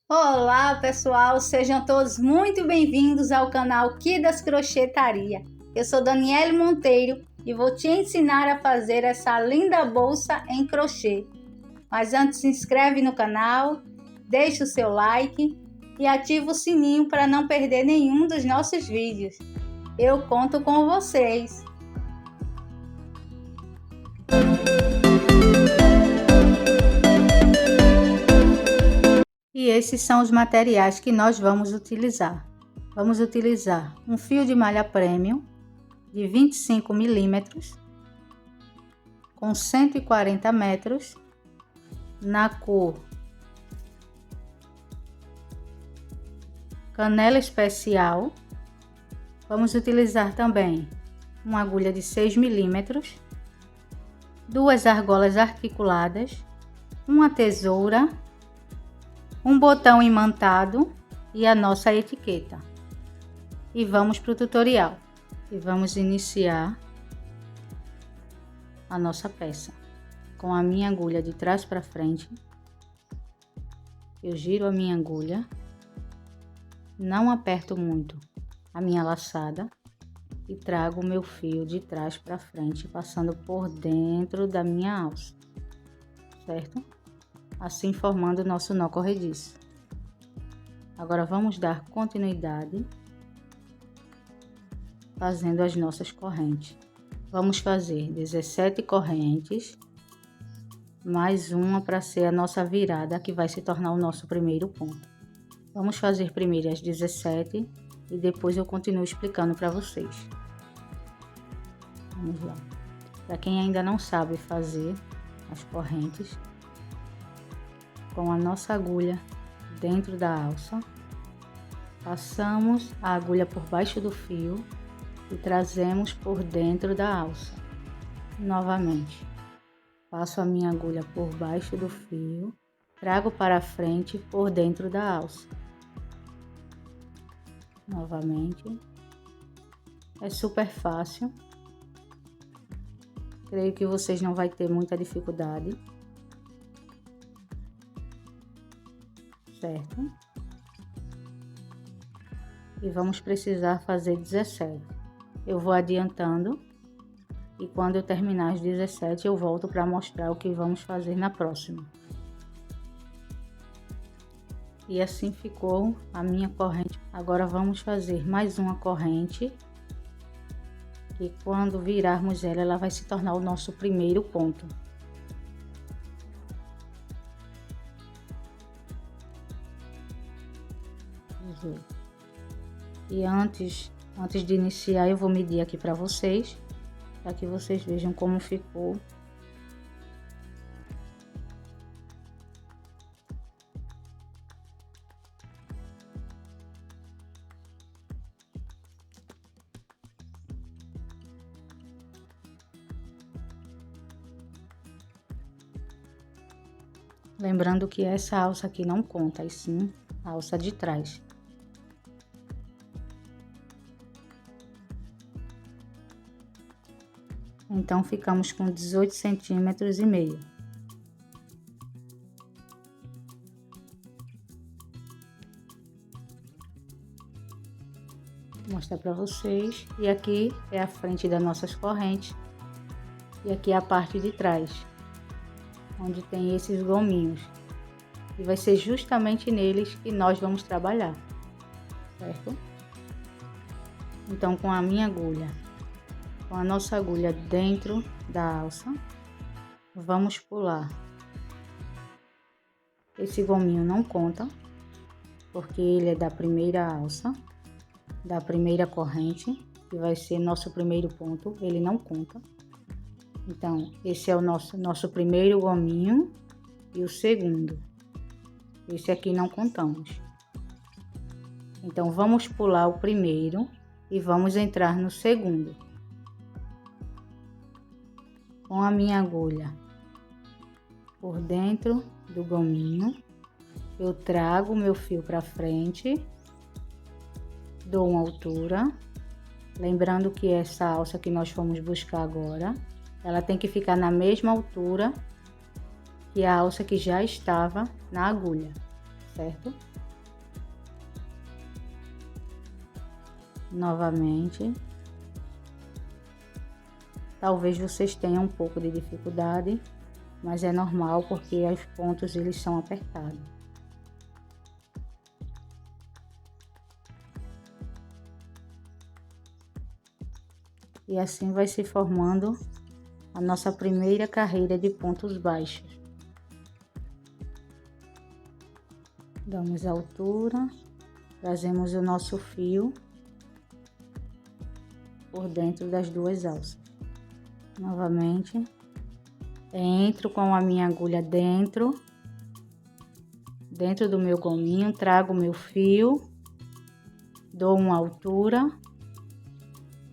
Olá pessoal, sejam todos muito bem-vindos ao canal Kidas Crochetaria. Eu sou Daniele Monteiro e vou te ensinar a fazer essa linda bolsa em crochê. Mas antes, se inscreve no canal, deixa o seu like e ativa o sininho para não perder nenhum dos nossos vídeos. Eu conto com vocês! E esses são os materiais que nós vamos utilizar. Vamos utilizar um fio de malha premium de 25 milímetros com 140 metros na cor canela especial. Vamos utilizar também uma agulha de 6 milímetros, duas argolas articuladas, uma tesoura, um botão imantado e a nossa etiqueta. E vamos para o tutorial. E vamos iniciar a nossa peça. Com a minha agulha de trás para frente, eu giro a minha agulha, não aperto muito a minha laçada e trago o meu fio de trás para frente, passando por dentro da minha alça, certo? Assim formando o nosso nó corrediço. Agora vamos dar continuidade fazendo as nossas correntes. Vamos fazer 17 correntes, mais uma para ser a nossa virada, que vai se tornar o nosso primeiro ponto. Vamos fazer primeiro as 17 e depois eu continuo explicando para vocês. Vamos lá. Para quem ainda não sabe fazer as correntes, com a nossa agulha dentro da alça, passamos a agulha por baixo do fio e trazemos por dentro da alça. Novamente, passo a minha agulha por baixo do fio, trago para frente por dentro da alça. Novamente, é super fácil. Creio que vocês não vão ter muita dificuldade. Certo? E vamos precisar fazer 17. Eu vou adiantando e quando eu terminar as 17 eu volto para mostrar o que vamos fazer na próxima. E assim ficou a minha corrente. Agora vamos fazer mais uma corrente, que quando virarmos ela, ela vai se tornar o nosso primeiro ponto. E antes de iniciar, eu vou medir aqui para vocês, para que vocês vejam como ficou. Lembrando que essa alça aqui não conta, e sim a alça de trás. Então, ficamos com 18 centímetros e meio. Vou mostrar para vocês. E aqui é a frente das nossas correntes. E aqui é a parte de trás, onde tem esses gominhos. E vai ser justamente neles que nós vamos trabalhar, certo? Então, com a minha agulha, com a nossa agulha dentro da alça, vamos pular. Esse gominho não conta, porque ele é da primeira alça, da primeira corrente, que vai ser nosso primeiro ponto, ele não conta. Então, esse é o nosso primeiro gominho e o segundo. Esse aqui não contamos. Então, vamos pular o primeiro e vamos entrar no segundo. Com a minha agulha por dentro do gominho, eu trago o meu fio para frente, dou uma altura, lembrando que essa alça que nós fomos buscar agora, ela tem que ficar na mesma altura que a alça que já estava na agulha, certo? Novamente. Talvez vocês tenham um pouco de dificuldade, mas é normal porque os pontos eles são apertados. E assim vai se formando a nossa primeira carreira de pontos baixos. Damos altura, trazemos o nosso fio por dentro das duas alças. Novamente, entro com a minha agulha dentro do meu gominho, trago o meu fio, dou uma altura,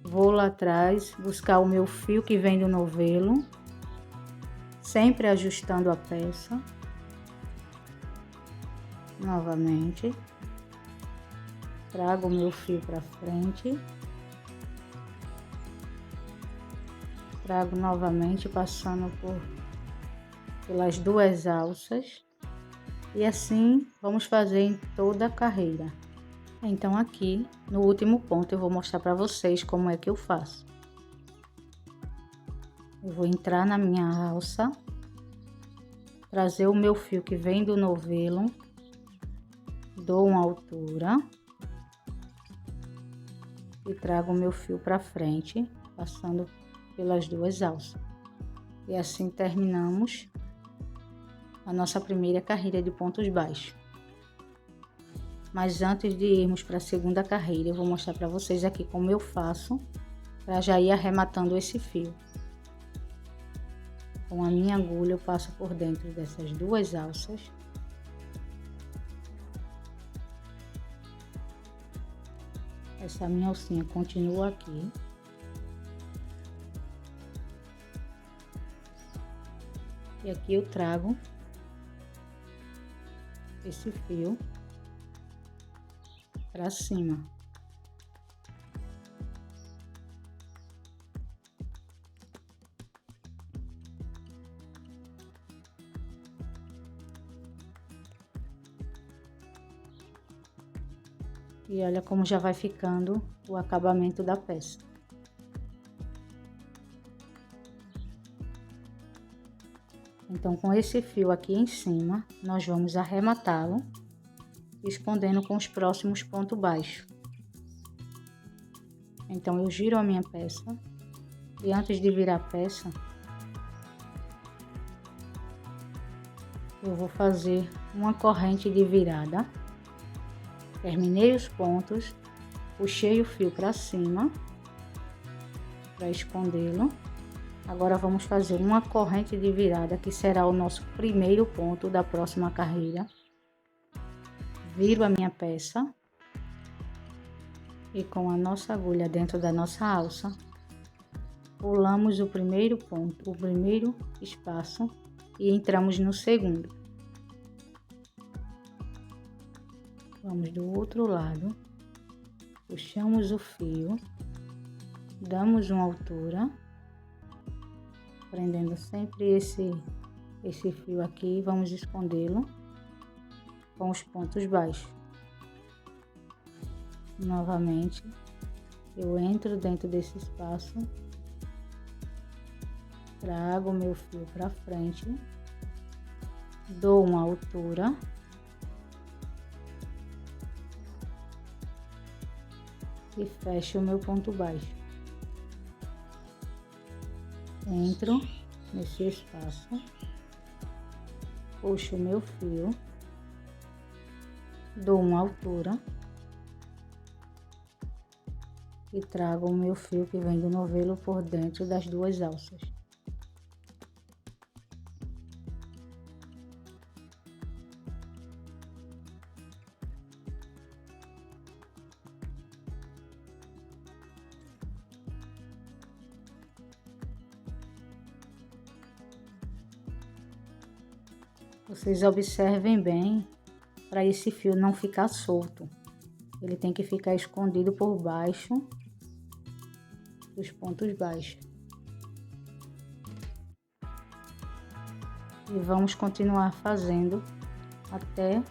vou lá atrás buscar o meu fio que vem do novelo, sempre ajustando a peça. Novamente, trago o meu fio para frente, trago novamente passando pelas duas alças e assim vamos fazer em toda a carreira. Então aqui no último ponto eu vou mostrar para vocês como é que eu faço. Eu vou entrar na minha alça, trazer o meu fio que vem do novelo, dou uma altura e trago o meu fio para frente, passando pelas duas alças. E assim terminamos a nossa primeira carreira de pontos baixos. Mas antes de irmos para a segunda carreira, eu vou mostrar para vocês aqui como eu faço para já ir arrematando esse fio. Com a minha agulha eu passo por dentro dessas duas alças. Essa minha alcinha continua aqui. E aqui eu trago esse fio para cima. E olha como já vai ficando o acabamento da peça. Então, com esse fio aqui em cima, nós vamos arrematá-lo, escondendo com os próximos pontos baixos. Então, eu giro a minha peça e antes de virar a peça, eu vou fazer uma corrente de virada. Terminei os pontos, puxei o fio para cima para escondê-lo. Agora vamos fazer uma corrente de virada, que será o nosso primeiro ponto da próxima carreira. Viro a minha peça e com a nossa agulha dentro da nossa alça, pulamos o primeiro ponto, o primeiro espaço e entramos no segundo. Vamos do outro lado, puxamos o fio, damos uma altura, prendendo sempre esse fio aqui, vamos escondê-lo com os pontos baixos. Novamente, eu entro dentro desse espaço, trago o meu fio para frente, dou uma altura, e fecho o meu ponto baixo. Entro nesse espaço, puxo o meu fio, dou uma altura e trago o meu fio que vem do novelo por dentro das duas alças. Vocês observem bem para esse fio não ficar solto. Ele tem que ficar escondido por baixo dos pontos baixos. E vamos continuar fazendo até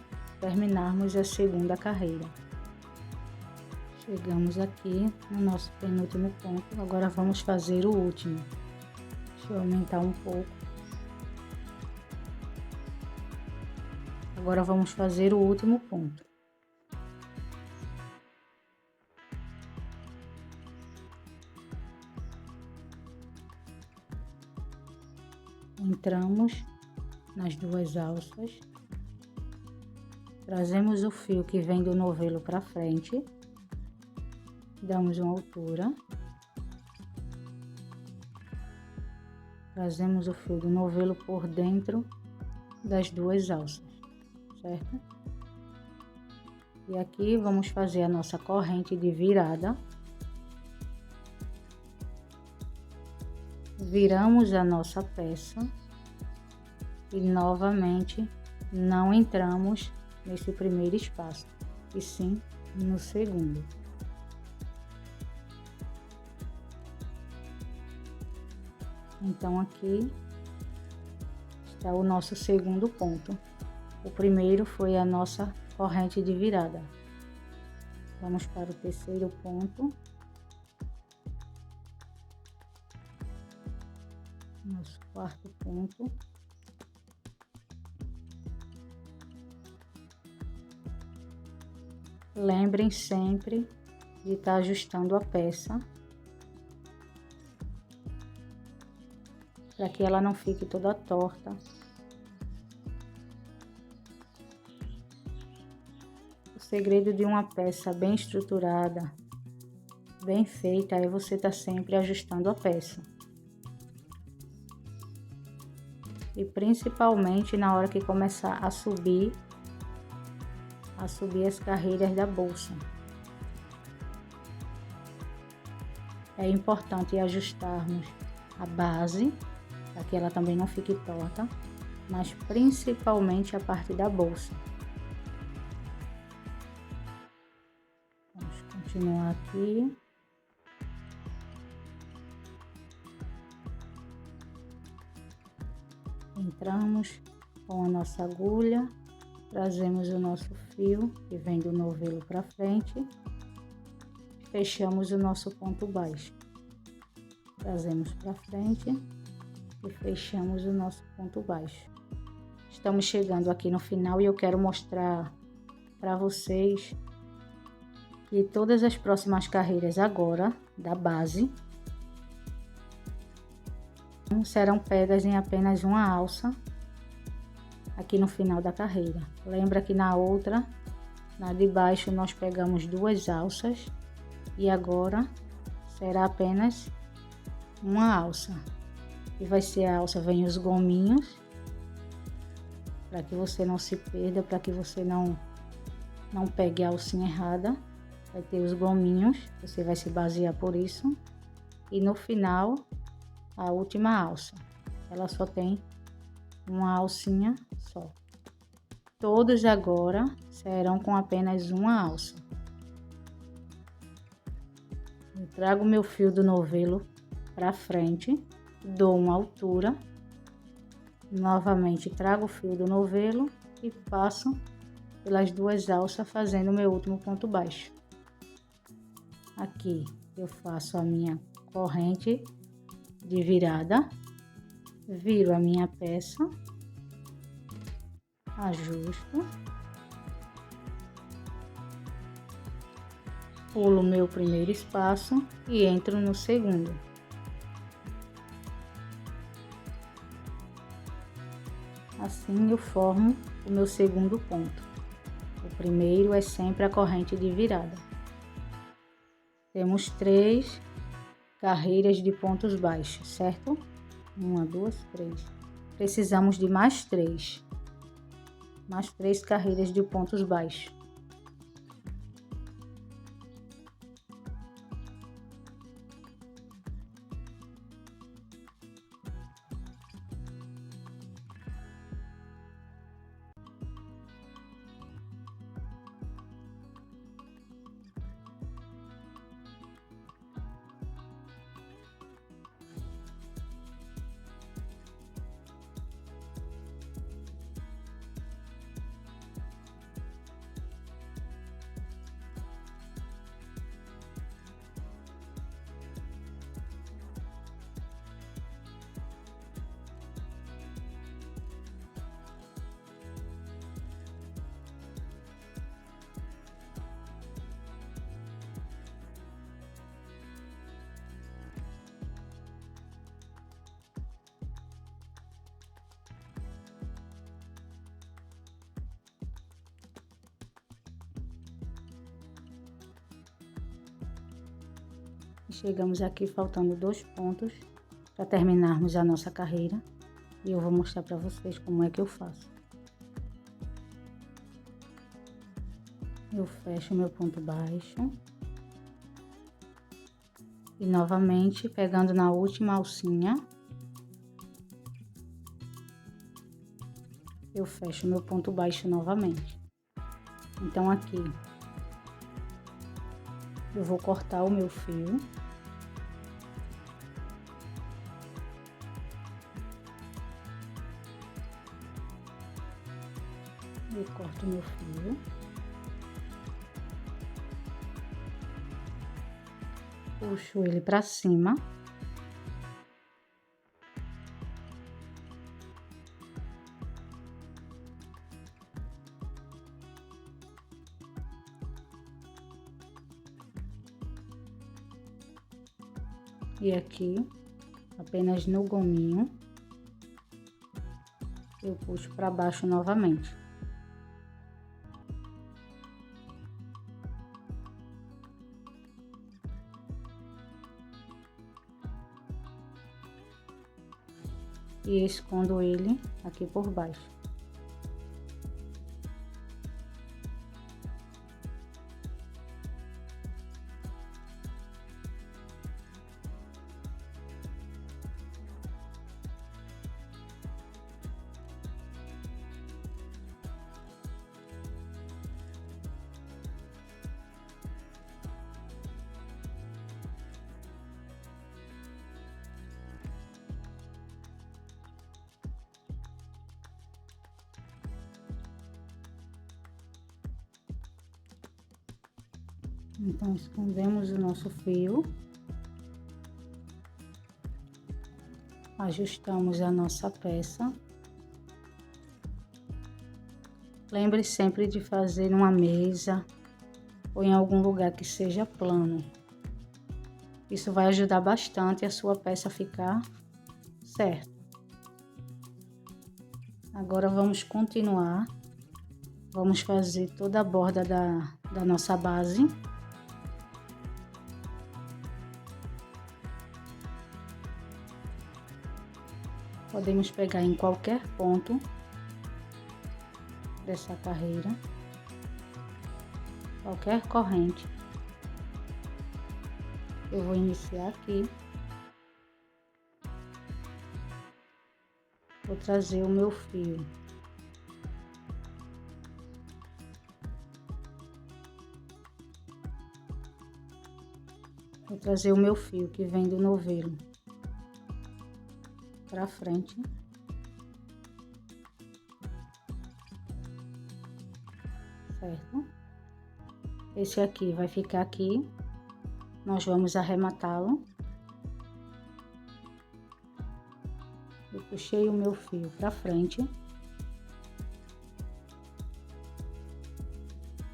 terminarmos a segunda carreira. Chegamos aqui no nosso penúltimo ponto, agora vamos fazer o último. Deixa eu aumentar um pouco. Agora vamos fazer o último ponto. Entramos nas duas alças, trazemos o fio que vem do novelo para frente, damos uma altura, trazemos o fio do novelo por dentro das duas alças, certo? E aqui vamos fazer a nossa corrente de virada. Viramos a nossa peça e novamente não entramos nesse primeiro espaço, e sim no segundo. Então aqui está o nosso segundo ponto. O primeiro foi a nossa corrente de virada. Vamos para o terceiro ponto. Nosso quarto ponto. Lembrem sempre de estar ajustando a peça para que ela não fique toda torta. O segredo de uma peça bem estruturada, bem feita, é você estar sempre ajustando a peça. E principalmente na hora que começar a subir as carreiras da bolsa. É importante ajustarmos a base, para que ela também não fique torta, mas principalmente a parte da bolsa. Vamos continuar aqui. Entramos com a nossa agulha, trazemos o nosso fio que vem do novelo para frente, fechamos o nosso ponto baixo, trazemos para frente e fechamos o nosso ponto baixo. Estamos chegando aqui no final e eu quero mostrar para vocês que todas as próximas carreiras agora da base serão pegas em apenas uma alça aqui no final da carreira. Lembra que na outra, na de baixo, nós pegamos duas alças e agora será apenas uma alça. E vai ser a alça, vem os gominhos, para que você não se perda, para que você não pegue a alcinha errada. Vai ter os gominhos, você vai se basear por isso. E no final, a última alça, ela só tem uma alcinha só. Todos agora serão com apenas uma alça. Eu trago meu fio do novelo para frente, dou uma altura, novamente trago o fio do novelo e passo pelas duas alças fazendo meu último ponto baixo. Aqui eu faço a minha corrente de virada, viro a minha peça, ajusto, pulo o meu primeiro espaço e entro no segundo. Assim eu formo o meu segundo ponto. O primeiro é sempre a corrente de virada. Temos 3 carreiras de pontos baixos, certo? 1, 2, 3. Precisamos de mais 3 carreiras de pontos baixos. Chegamos aqui faltando 2 pontos para terminarmos a nossa carreira. E eu vou mostrar para vocês como é que eu faço. Eu fecho meu ponto baixo. E novamente, pegando na última alcinha, eu fecho meu ponto baixo novamente. Então aqui, eu vou cortar o meu fio. Eu corto meu fio. Puxo ele para cima. E aqui, apenas no gominho, eu puxo para baixo novamente. E escondo ele aqui por baixo. Então, escondemos o nosso fio, ajustamos a nossa peça. Lembre sempre de fazer numa mesa ou em algum lugar que seja plano. Isso vai ajudar bastante a sua peça a ficar certa. Agora vamos continuar. Vamos fazer toda a borda da nossa base. Podemos pegar em qualquer ponto dessa carreira, qualquer corrente. Eu vou iniciar aqui. Vou trazer o meu fio. Vou trazer o meu fio que vem do novelo para frente. Certo? Esse aqui vai ficar aqui. Nós vamos arrematá-lo. Eu puxei o meu fio para frente.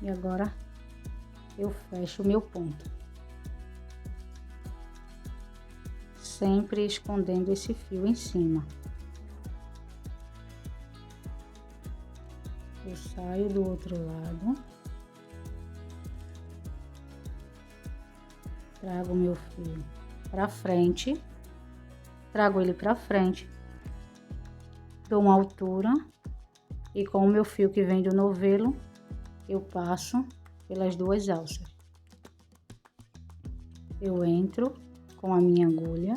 E agora eu fecho o meu ponto. Sempre escondendo esse fio em cima. Eu saio do outro lado. Trago meu fio para frente. Trago ele para frente. Dou uma altura. E com o meu fio que vem do novelo, eu passo pelas 2 alças. Eu entro com a minha agulha,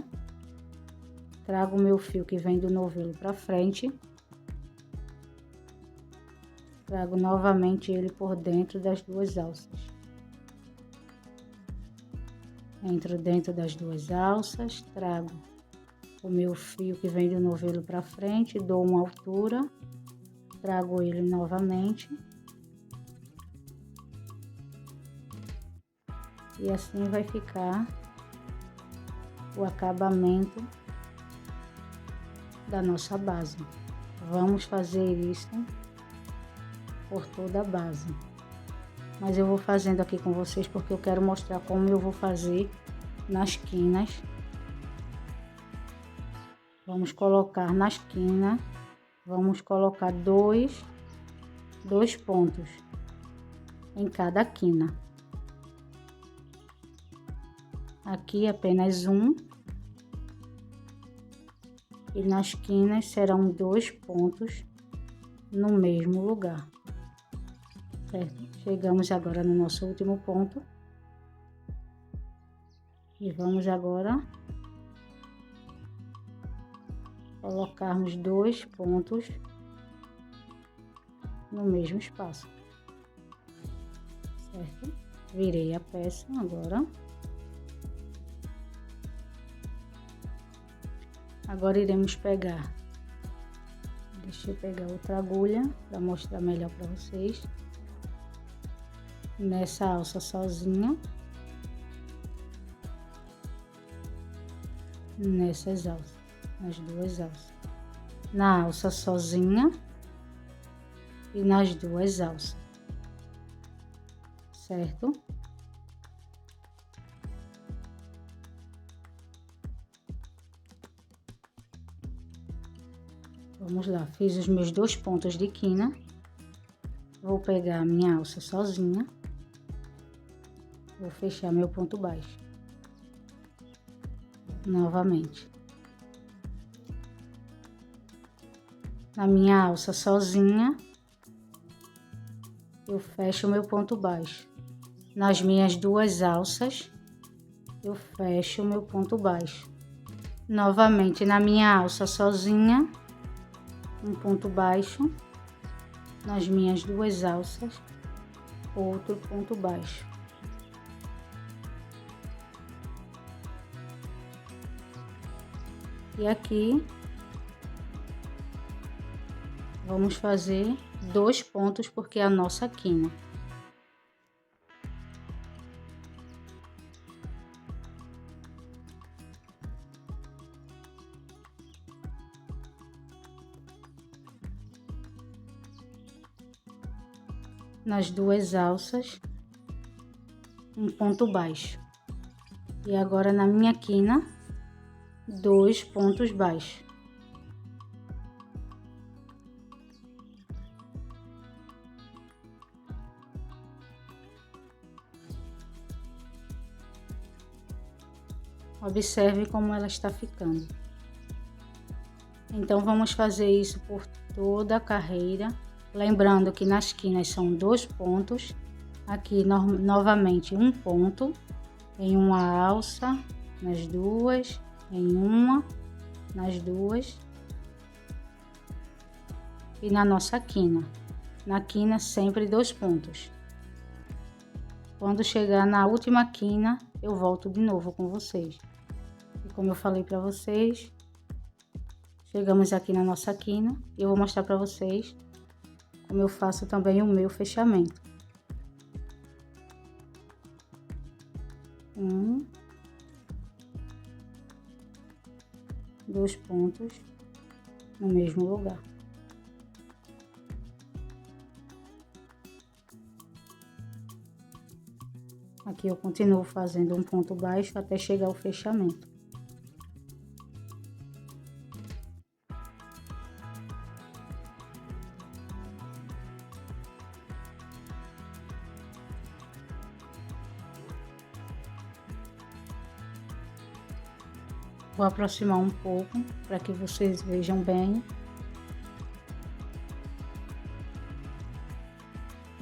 trago o meu fio que vem do novelo para frente, trago novamente ele por dentro das 2 alças. Entro dentro das 2 alças, trago o meu fio que vem do novelo para frente, dou uma altura, trago ele novamente. E assim vai ficar o acabamento da nossa base. Vamos fazer isso por toda a base. Mas eu vou fazendo aqui com vocês porque eu quero mostrar como eu vou fazer nas quinas. Vamos colocar nas quinas, vamos colocar dois pontos em cada quina. Aqui apenas um. E nas quinas serão 2 pontos no mesmo lugar, certo? Chegamos agora no nosso último ponto. E vamos agora colocarmos 2 pontos no mesmo espaço, certo? Virei a peça agora. Agora iremos pegar, deixa eu pegar outra agulha para mostrar melhor para vocês. Nessa alça sozinha, nessas alças, nas 2 alças, na alça sozinha e nas 2 alças, certo? Vamos lá, fiz os meus 2 pontos de quina, vou pegar a minha alça sozinha, vou fechar meu ponto baixo, novamente. Na minha alça sozinha, eu fecho meu ponto baixo. Nas minhas 2 alças, eu fecho meu ponto baixo. Novamente, na minha alça sozinha, um ponto baixo. Nas minhas 2 alças, outro ponto baixo. E aqui, vamos fazer 2 pontos, porque é a nossa quina. Nas 2 alças, um ponto baixo. E agora na minha quina, 2 pontos baixos. Observe como ela está ficando. Então, vamos fazer isso por toda a carreira. Lembrando que nas quinas são 2 pontos. Aqui, novamente, um ponto em uma alça, nas 2, em uma, nas 2. E na nossa quina. Na quina, sempre 2 pontos. Quando chegar na última quina, eu volto de novo com vocês. E como eu falei para vocês, chegamos aqui na nossa quina e eu vou mostrar para vocês como eu faço também o meu fechamento. 1, 2 pontos no mesmo lugar. Aqui eu continuo fazendo um ponto baixo até chegar ao fechamento. Vou aproximar um pouco para que vocês vejam bem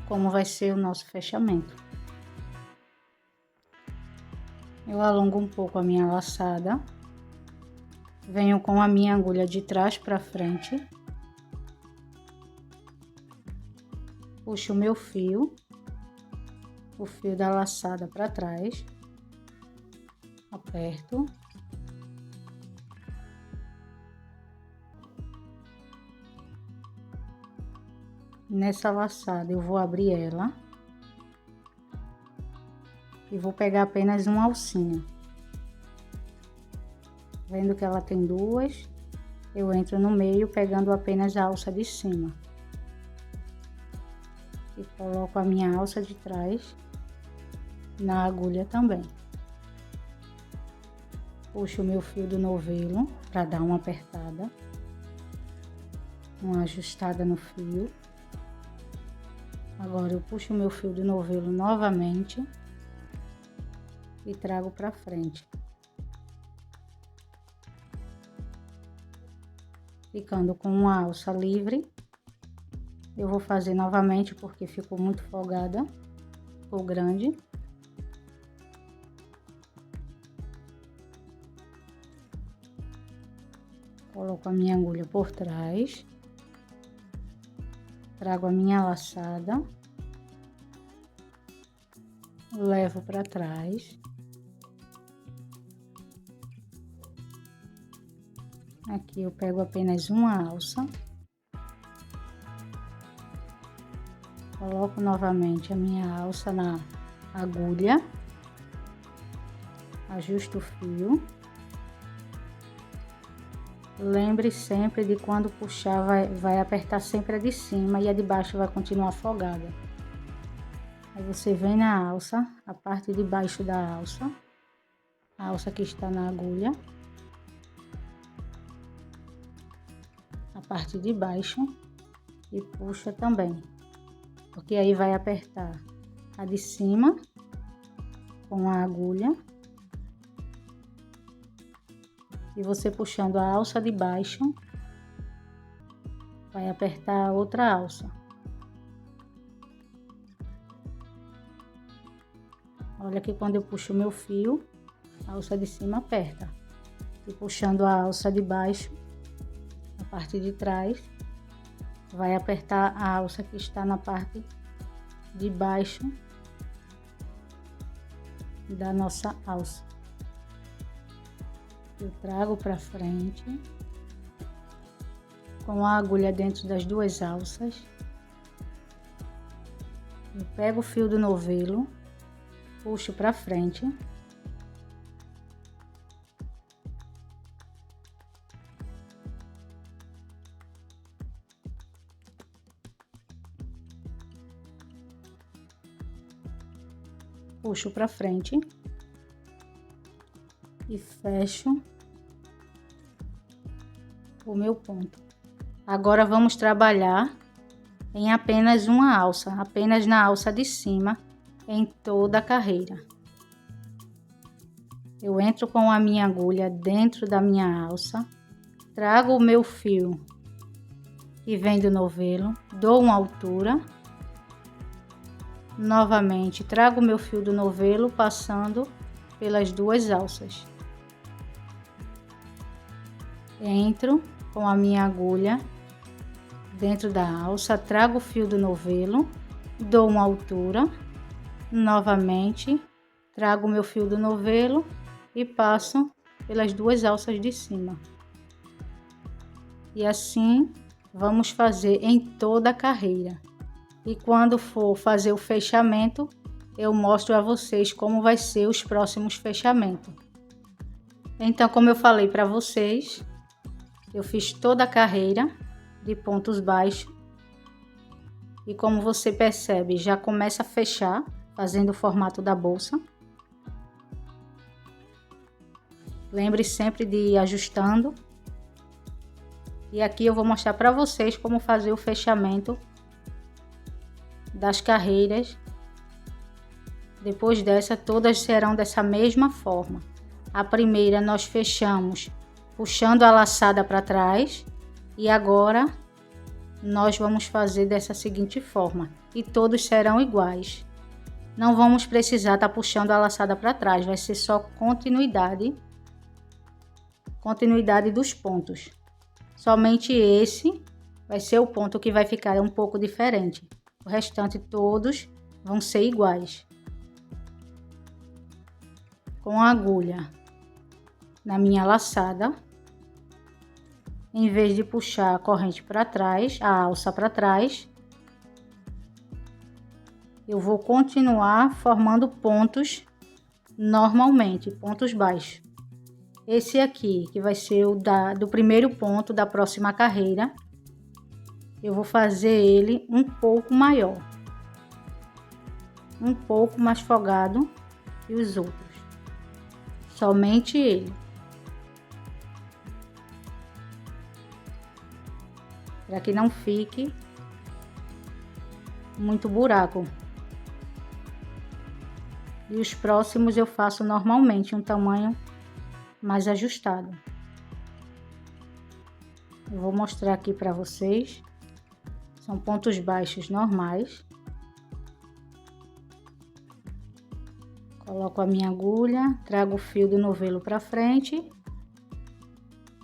como vai ser o nosso fechamento. Eu alongo um pouco a minha laçada, venho com a minha agulha de trás para frente, puxo o meu fio, o fio da laçada para trás, aperto. Nessa laçada eu vou abrir ela e vou pegar apenas uma alcinha. Vendo que ela tem 2, eu entro no meio pegando apenas a alça de cima. E coloco a minha alça de trás na agulha também. Puxo o meu fio do novelo para dar uma apertada, uma ajustada no fio. Agora eu puxo o meu fio do novelo novamente e trago para frente, ficando com uma alça livre. Eu vou fazer novamente porque ficou muito folgada, ficou grande. Coloco a minha agulha por trás, trago a minha laçada, levo para trás, aqui eu pego apenas uma alça, coloco novamente a minha alça na agulha, ajusto o fio. Lembre sempre de quando puxar, vai apertar sempre a de cima e a de baixo vai continuar folgada. Aí você vem na alça, a parte de baixo da alça, a alça que está na agulha, a parte de baixo, e puxa também, porque aí vai apertar a de cima com a agulha. E você puxando a alça de baixo, vai apertar a outra alça. Olha que quando eu puxo o meu fio, a alça de cima aperta. E puxando a alça de baixo, a parte de trás, vai apertar a alça que está na parte de baixo da nossa alça. Eu trago para frente com a agulha dentro das duas alças. Eu pego o fio do novelo, puxo para frente, puxo para frente e fecho o meu ponto. Agora vamos trabalhar em apenas uma alça, apenas na alça de cima, em toda a carreira. Eu entro com a minha agulha dentro da minha alça, trago o meu fio que vem do novelo, dou uma altura, novamente trago o meu fio do novelo passando pelas duas alças. Entro com a minha agulha dentro da alça, trago o fio do novelo, dou uma altura, novamente trago o meu fio do novelo e passo pelas duas alças de cima. E assim vamos fazer em toda a carreira. E quando for fazer o fechamento, eu mostro a vocês como vai ser os próximos fechamentos. Então, como eu falei para vocês, eu fiz toda a carreira de pontos baixos. E como você percebe, já começa a fechar, fazendo o formato da bolsa. Lembre sempre de ir ajustando. E aqui eu vou mostrar para vocês como fazer o fechamento das carreiras. Depois dessa, todas serão dessa mesma forma. A primeira nós fechamos puxando a laçada para trás, e agora nós vamos fazer dessa seguinte forma, e todos serão iguais. Não vamos precisar estar puxando a laçada para trás, vai ser só continuidade dos pontos. Somente esse vai ser o ponto que vai ficar um pouco diferente. O restante todos vão ser iguais. Com a agulha na minha laçada, em vez de puxar a corrente para trás, a alça para trás, eu vou continuar formando pontos normalmente, pontos baixos. Esse aqui, que vai ser o do primeiro ponto da próxima carreira, eu vou fazer ele um pouco maior, um pouco mais folgado que os outros, somente ele. Para que não fique muito buraco E os próximos eu faço normalmente um tamanho mais ajustado. Eu vou mostrar aqui para vocês. São pontos baixos normais. Coloco a minha agulha, trago o fio do novelo para frente.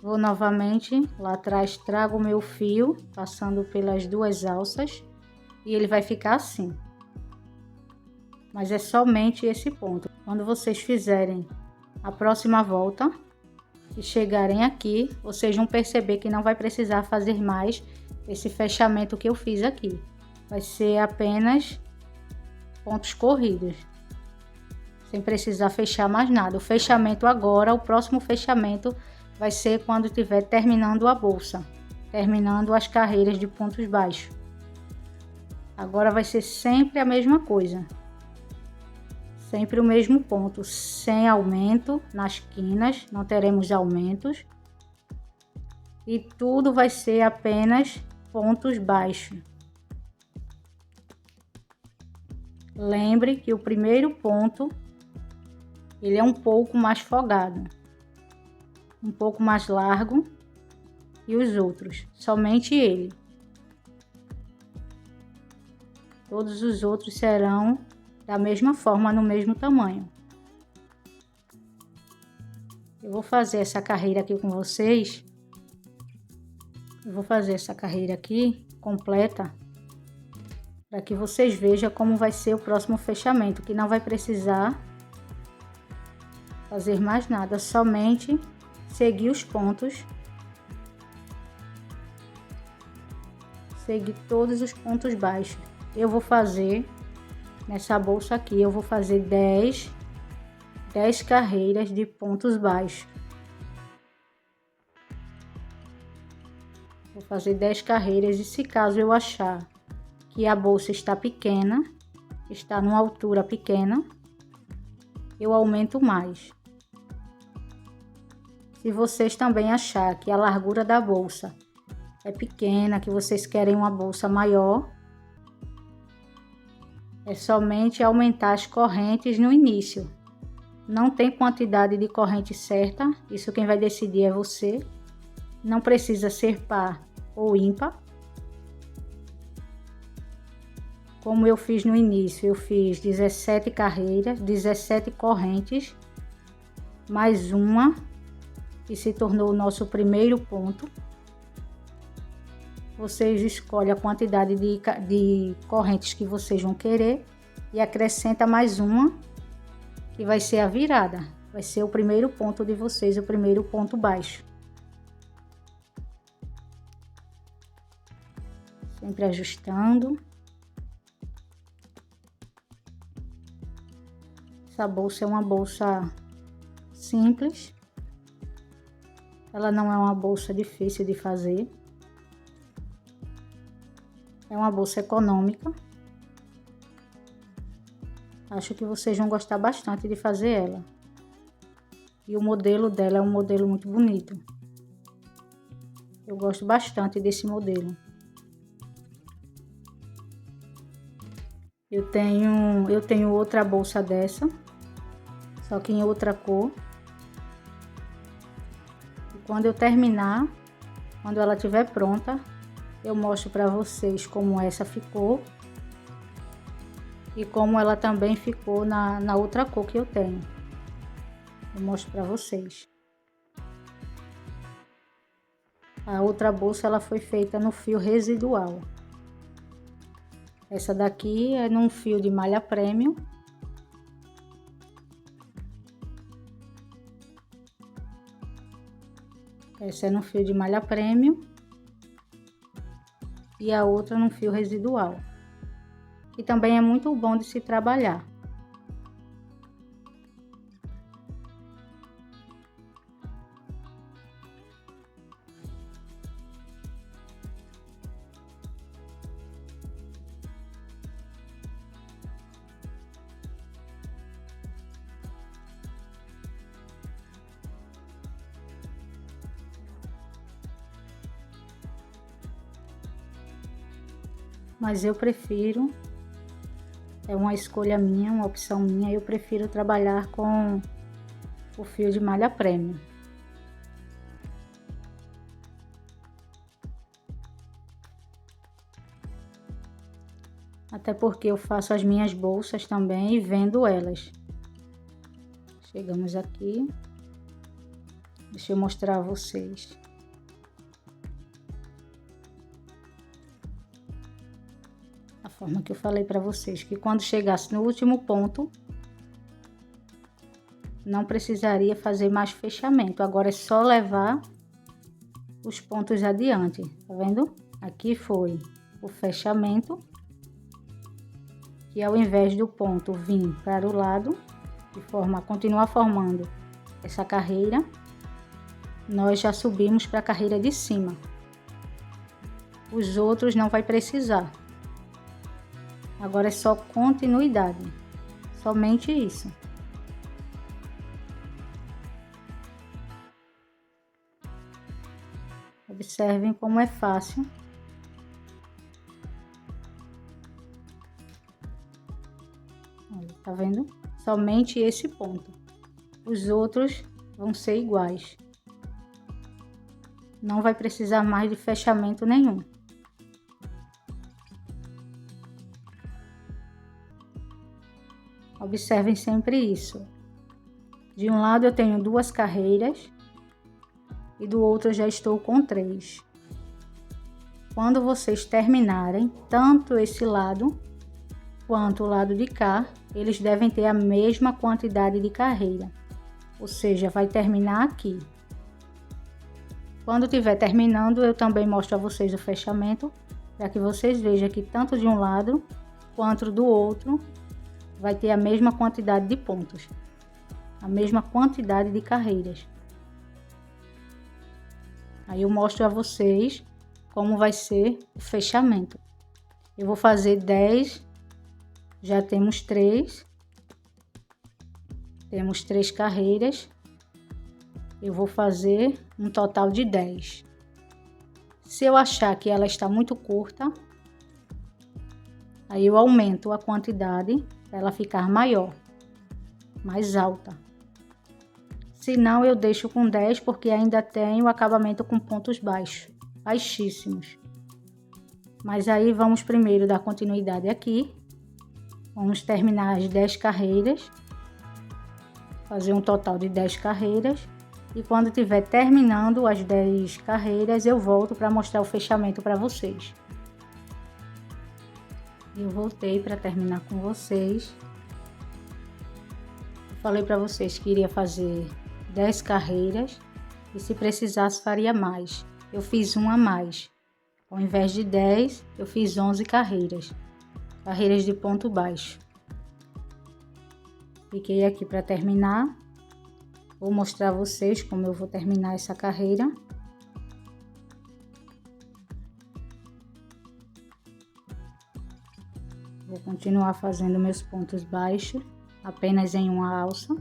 Vou novamente lá atrás, trago o meu fio, passando pelas duas alças. E ele vai ficar assim. Mas é somente esse ponto. Quando vocês fizerem a próxima volta e chegarem aqui, vocês vão perceber que não vai precisar fazer mais esse fechamento que eu fiz aqui. Vai ser apenas pontos corridos, sem precisar fechar mais nada. O fechamento agora, o próximo fechamento vai ser quando estiver terminando a bolsa, terminando as carreiras de pontos baixos. Agora vai ser sempre a mesma coisa. Sempre o mesmo ponto, sem aumento nas quinas, não teremos aumentos. E tudo vai ser apenas pontos baixos. Lembre que o primeiro ponto, ele é um pouco mais folgado, um pouco mais largo, e os outros, somente ele. Todos os outros serão da mesma forma, no mesmo tamanho. Eu vou fazer essa carreira aqui com vocês. Eu vou fazer essa carreira aqui completa, para que vocês vejam como vai ser o próximo fechamento, que não vai precisar fazer mais nada, somente seguir os pontos, seguir todos os pontos baixos. Eu vou fazer nessa bolsa aqui, eu vou fazer 10 carreiras de pontos baixos. Vou fazer 10 carreiras, e se caso eu achar que a bolsa está pequena, está numa altura pequena, eu aumento mais. Se vocês também achar que a largura da bolsa é pequena, que vocês querem uma bolsa maior, é somente aumentar as correntes no início. Não tem quantidade de corrente certa, isso quem vai decidir é você. Não precisa ser par ou ímpar. Como eu fiz no início, eu fiz 17 carreiras, 17 correntes, mais uma, que se tornou o nosso primeiro ponto. Vocês escolhem a quantidade de correntes que vocês vão querer e acrescenta mais uma, que vai ser a virada. Vai ser o primeiro ponto de vocês, o primeiro ponto baixo. Sempre ajustando. Essa bolsa é uma bolsa simples. Ela não é uma bolsa difícil de fazer. É uma bolsa econômica. Acho que vocês vão gostar bastante de fazer ela. E o modelo dela é um modelo muito bonito. Eu gosto bastante desse modelo. Eu tenho outra bolsa dessa, só que em outra cor. E quando eu terminar, quando ela estiver pronta, eu mostro para vocês como essa ficou e como ela também ficou na outra cor que eu tenho. Eu mostro para vocês. A outra bolsa ela foi feita no fio residual. Essa daqui é num fio de malha premium. Essa é no fio de malha premium. E a outra num fio residual, que também é muito bom de se trabalhar. Mas eu prefiro É uma escolha minha, uma opção minha. Eu prefiro trabalhar com o fio de malha premium. Até porque eu faço as minhas bolsas também e vendo elas. Chegamos aqui. Deixa eu mostrar a vocês. A forma que eu falei para vocês, que quando chegasse no último ponto, não precisaria fazer mais fechamento. Agora é só levar os pontos adiante, tá vendo? Aqui foi o fechamento, que ao invés do ponto vir para o lado, de forma a continuar formando essa carreira, nós já subimos para a carreira de cima. Os outros não vai precisar. Agora é só continuidade, somente isso. Observem como é fácil. Olha, tá vendo? Somente esse ponto. Os outros vão ser iguais. Não vai precisar mais de fechamento nenhum. Observem sempre isso. De um lado eu tenho 2 carreiras e do outro eu já estou com 3. Quando vocês terminarem, tanto esse lado quanto o lado de cá, eles devem ter a mesma quantidade de carreira. Ou seja, vai terminar aqui. Quando estiver terminando, eu também mostro a vocês o fechamento, para que vocês vejam que tanto de um lado quanto do outro vai ter a mesma quantidade de pontos, a mesma quantidade de carreiras. Aí eu mostro a vocês como vai ser o fechamento. Eu vou fazer 10, já temos 3. Temos 3 carreiras. Eu vou fazer um total de 10. Se eu achar que ela está muito curta, aí eu aumento a quantidade para ela ficar maior, mais alta. Se não, eu deixo com 10 porque ainda tem o acabamento com pontos baixos, baixíssimos. Mas aí vamos primeiro dar continuidade aqui. Vamos terminar as 10 carreiras. Fazer um total de 10 carreiras. E quando estiver terminando as 10 carreiras, eu volto para mostrar o fechamento para vocês. Eu voltei para terminar com vocês. Falei para vocês que iria fazer 10 carreiras e se precisasse faria mais. Eu fiz uma a mais. Ao invés de 10, eu fiz 11 carreiras. Carreiras de ponto baixo. Fiquei aqui para terminar. Vou mostrar a vocês como eu vou terminar essa carreira. Vou continuar fazendo meus pontos baixos, apenas em uma alça.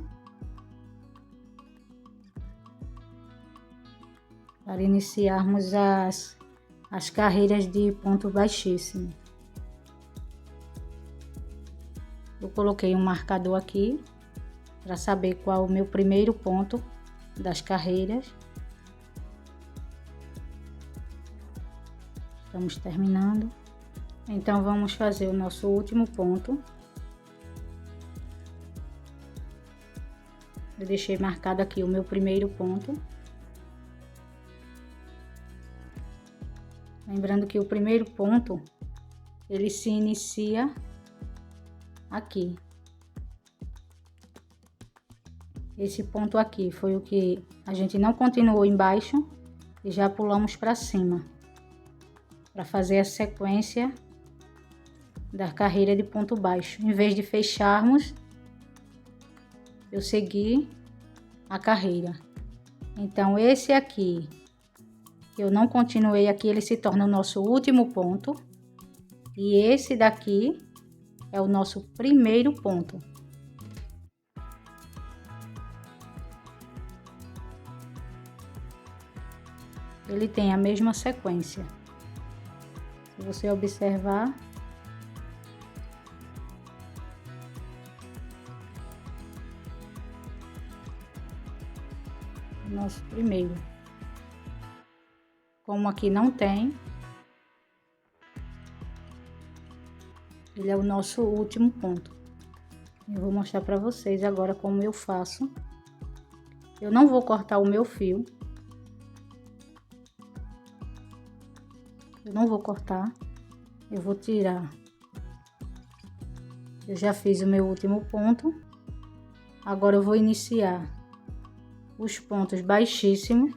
Para iniciarmos as carreiras de ponto baixíssimo. Eu coloquei um marcador aqui para saber qual o meu primeiro ponto das carreiras. Estamos terminando. Então vamos fazer o nosso último ponto. Eu deixei marcado aqui o meu primeiro ponto. Lembrando que o primeiro ponto, ele se inicia aqui. Esse ponto aqui foi o que a gente não continuou embaixo e já pulamos para cima, para fazer a sequência da carreira de ponto baixo. Em vez de fecharmos, eu segui a carreira. Então esse aqui, eu não continuei aqui, ele se torna o nosso último ponto. E esse daqui é o nosso primeiro ponto. Ele tem a mesma sequência. Se você observar, o nosso primeiro. Como aqui não tem, ele é o nosso último ponto. Eu vou mostrar para vocês agora como eu faço. Eu não vou cortar o meu fio. Eu não vou cortar. Eu vou tirar. Eu já fiz o meu último ponto. Agora eu vou iniciar os pontos baixíssimos.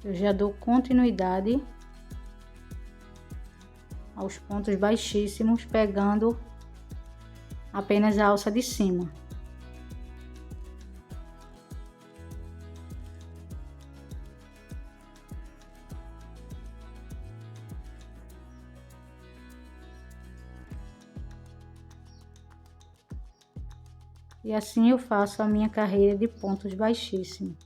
Eu já dou continuidade aos pontos baixíssimos, pegando apenas a alça de cima. E assim eu faço a minha carreira de pontos baixíssimos.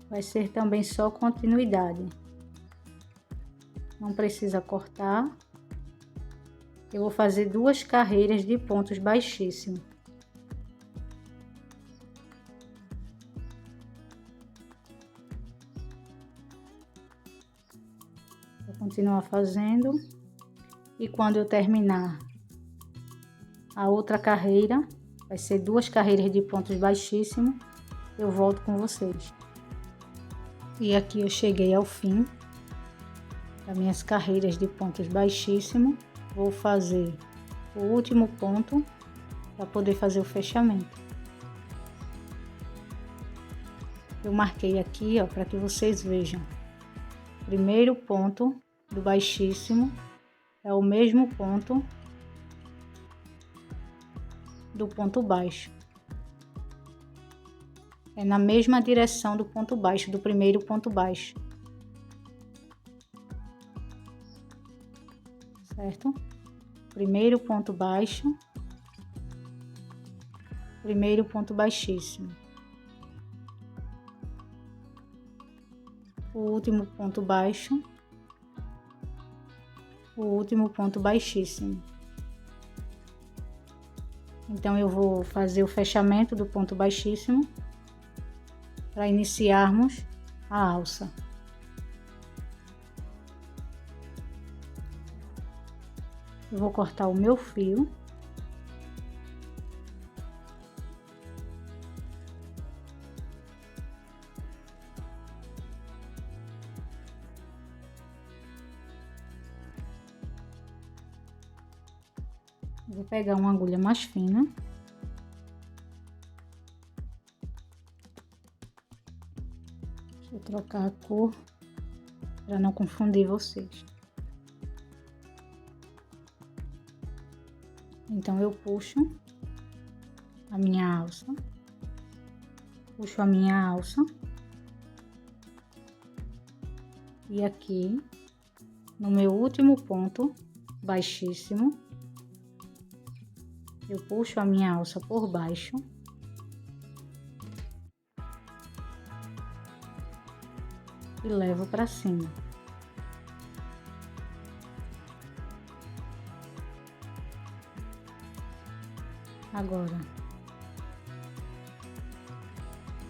Vai ser também só continuidade. Não precisa cortar. Eu vou fazer 2 carreiras de pontos baixíssimos. Vou continuar fazendo. E quando eu terminar a outra carreira, vai ser 2 carreiras de pontos baixíssimos, eu volto com vocês. E aqui eu cheguei ao fim das minhas carreiras de pontos baixíssimos. Vou fazer o último ponto para poder fazer o fechamento. Eu marquei aqui, ó, para que vocês vejam. Primeiro ponto do baixíssimo é o mesmo ponto do ponto baixo. É na mesma direção do ponto baixo, do primeiro ponto baixo. Certo? Primeiro ponto baixo, primeiro ponto baixíssimo. O último ponto baixo, o último ponto baixíssimo. Então eu vou fazer o fechamento do ponto baixíssimo para iniciarmos a alça. Eu vou cortar o meu fio. Vou pegar uma agulha mais fina. Deixa eu trocar a cor para não confundir vocês. Então eu puxo a minha alça, puxo a minha alça e aqui no meu último ponto baixíssimo eu puxo a minha alça por baixo e levo para cima. Agora,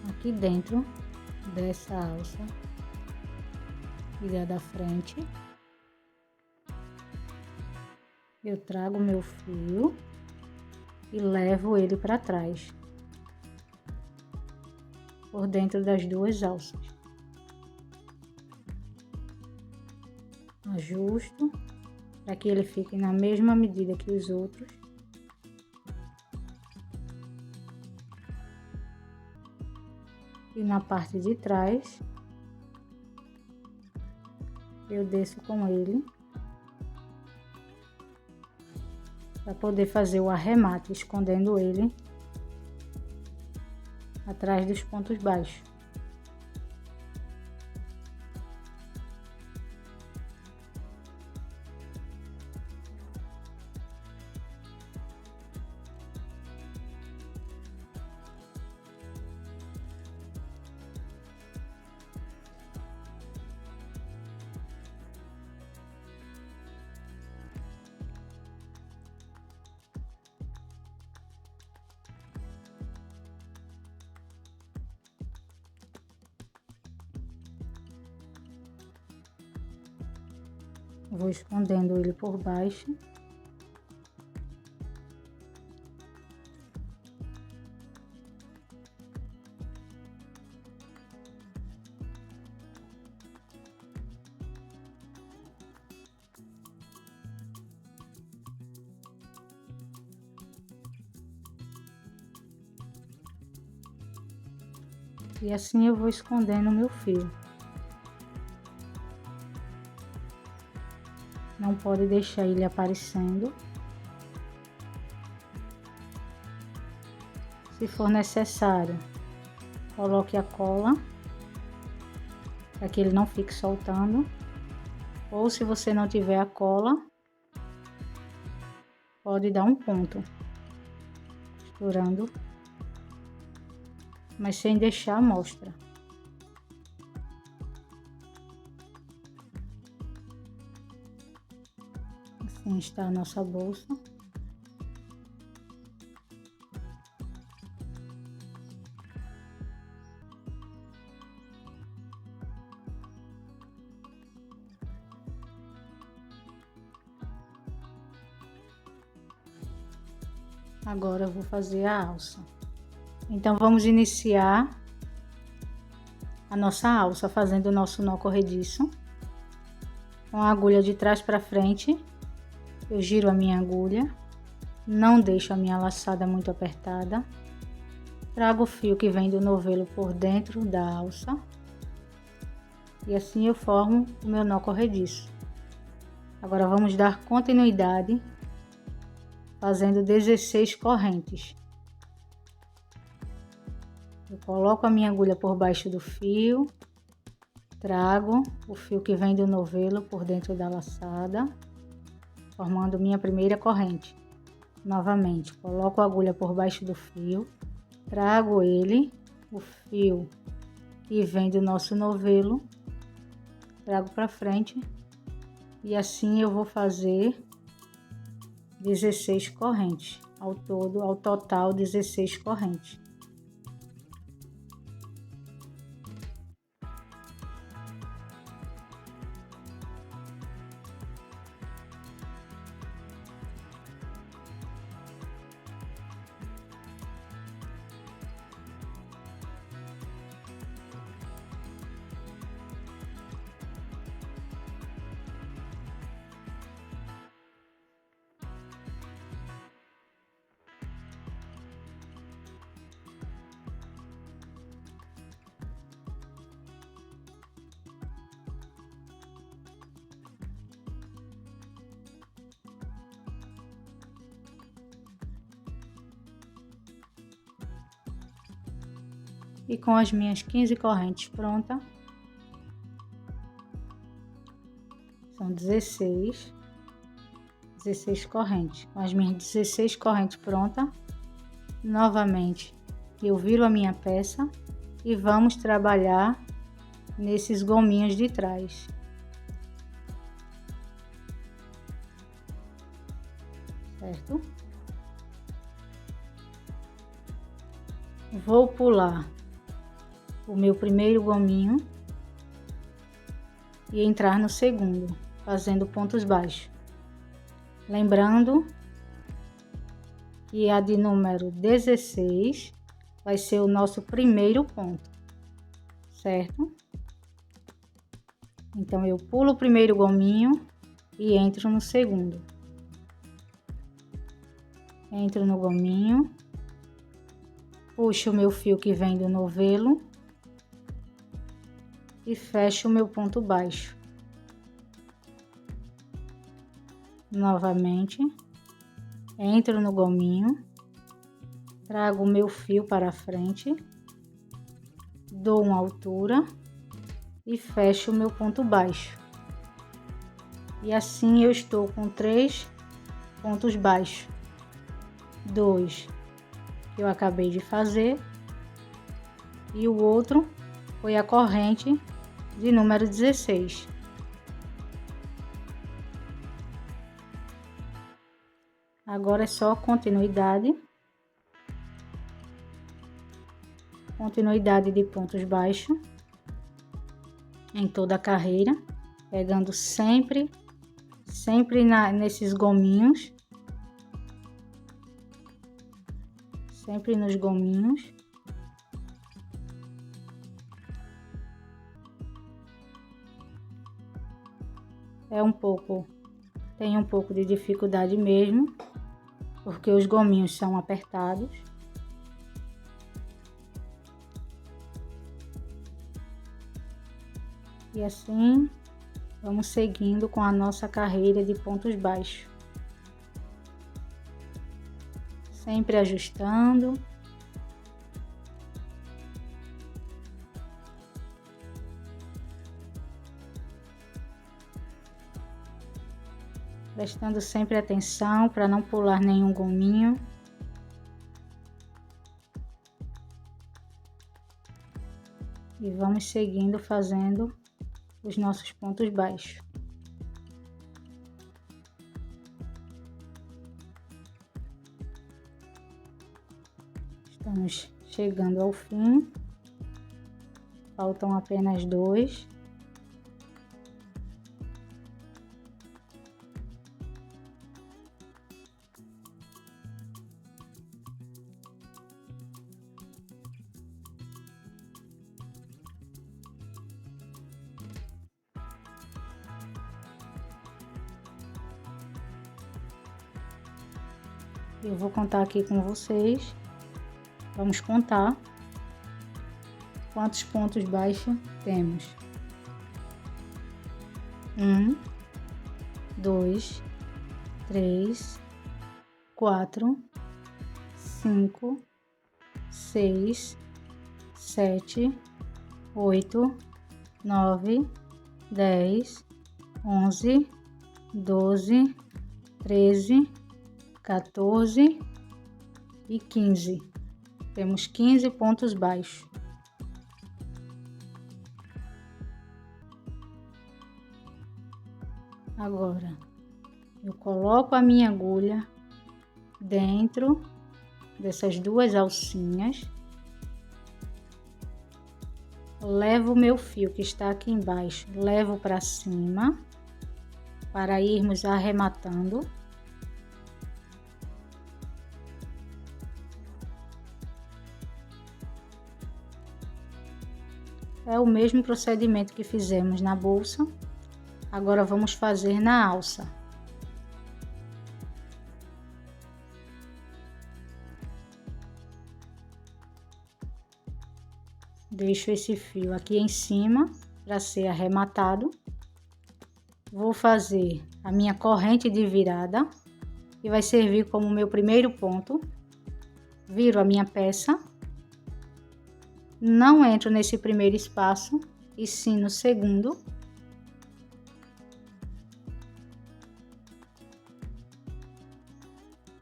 aqui dentro dessa alça e da frente, eu trago meu fio e levo ele para trás, por dentro das 2 alças. Ajusto para que ele fique na mesma medida que os outros. E na parte de trás, eu desço com ele para poder fazer o arremate, escondendo ele atrás dos pontos baixos. Vou escondendo ele por baixo. E assim eu vou escondendo o meu fio. Não pode deixar ele aparecendo. Se for necessário, coloque a cola, para que ele não fique soltando. Ou se você não tiver a cola, pode dar um ponto, costurando, mas sem deixar a mostra. Assim está a nossa bolsa. Agora eu vou fazer a alça. Então vamos iniciar a nossa alça fazendo o nosso nó corrediço. Com a agulha de trás para frente, eu giro a minha agulha, não deixo a minha laçada muito apertada. Trago o fio que vem do novelo por dentro da alça. E assim eu formo o meu nó corrediço. Agora vamos dar continuidade fazendo 16 correntes. Eu coloco a minha agulha por baixo do fio, trago o fio que vem do novelo por dentro da laçada, formando minha primeira corrente. Novamente, coloco a agulha por baixo do fio, trago ele, o fio que vem do nosso novelo, trago para frente e assim eu vou fazer 16 correntes, ao total 16 correntes. E com as minhas 15 correntes prontas, são 16 correntes. Com as minhas 16 correntes prontas, novamente eu viro a minha peça e vamos trabalhar nesses gominhos de trás. Certo? Vou pular o meu primeiro gominho e entrar no segundo, fazendo pontos baixos. Lembrando que a de número 16 vai ser o nosso primeiro ponto, certo? Então eu pulo o primeiro gominho e entro no segundo. Entro no gominho, puxo o meu fio que vem do novelo e fecho o meu ponto baixo. Novamente, entro no gominho, trago o meu fio para frente, dou uma altura e fecho o meu ponto baixo. E assim eu estou com 3 pontos baixos. 2 que eu acabei de fazer e o outro foi a corrente de número 16. Agora é só continuidade de pontos baixos em toda a carreira, pegando sempre sempre nesses gominhos. Sempre nos gominhos. Tem um pouco de dificuldade mesmo, porque os gominhos são apertados. E assim, vamos seguindo com a nossa carreira de pontos baixos. Sempre ajustando. Prestando sempre atenção para não pular nenhum gominho. E vamos seguindo fazendo os nossos pontos baixos. Estamos chegando ao fim. Faltam apenas 2. Eu vou contar aqui com vocês. Vamos contar quantos pontos baixos temos. 1, 2, 3, 4, 5, 6, 7, 8, 9, 10, 11, 12, 13, 14 e 15. Temos 15 pontos baixos. Agora, eu coloco a minha agulha dentro dessas duas alcinhas. Levo o meu fio que está aqui embaixo, levo para cima, para irmos arrematando. É o mesmo procedimento que fizemos na bolsa. Agora vamos fazer na alça. Deixo esse fio aqui em cima para ser arrematado. Vou fazer a minha corrente de virada, que vai servir como meu primeiro ponto. Viro a minha peça. Não entro nesse primeiro espaço, e sim no segundo.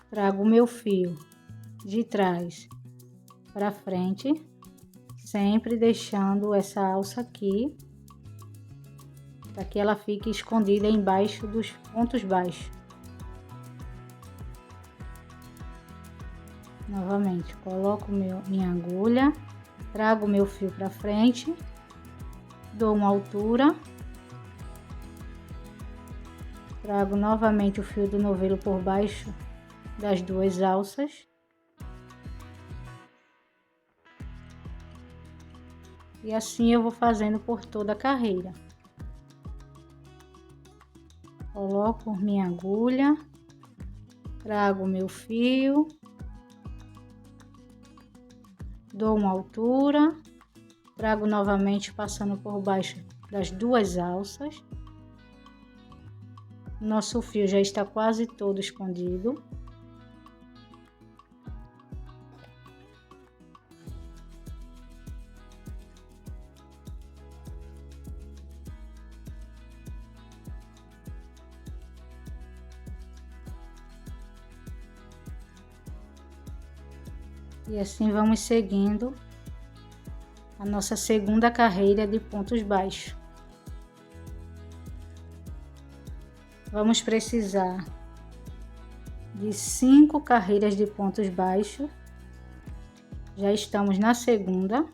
Trago o meu fio de trás para frente, sempre deixando essa alça aqui, para que ela fique escondida embaixo dos pontos baixos. Novamente, coloco minha agulha. Trago o meu fio para frente, dou uma altura, trago novamente o fio do novelo por baixo das duas alças e assim eu vou fazendo por toda a carreira. Coloco minha agulha, trago o meu fio, dou uma altura, trago novamente passando por baixo das duas alças. Nosso fio já está quase todo escondido. E assim vamos seguindo a nossa segunda carreira de pontos baixos. Vamos precisar de 5 carreiras de pontos baixos. Já estamos na segunda,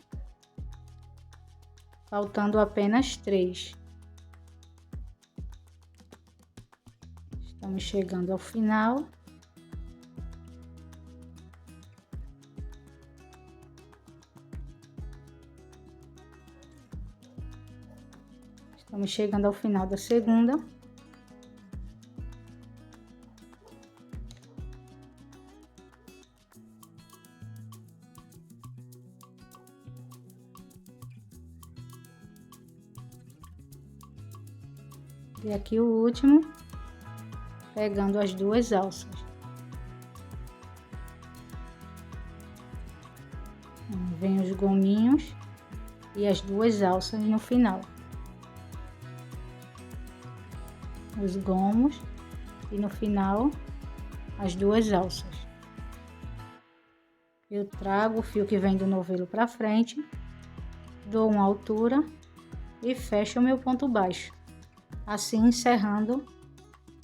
faltando apenas 3. Estamos chegando ao final. Estamos chegando ao final da segunda. E aqui o último, pegando as duas alças. Vem os gominhos e as duas alças no final. Os gomos e no final as duas alças. Eu trago o fio que vem do novelo para frente, dou uma altura e fecho o meu ponto baixo. Assim encerrando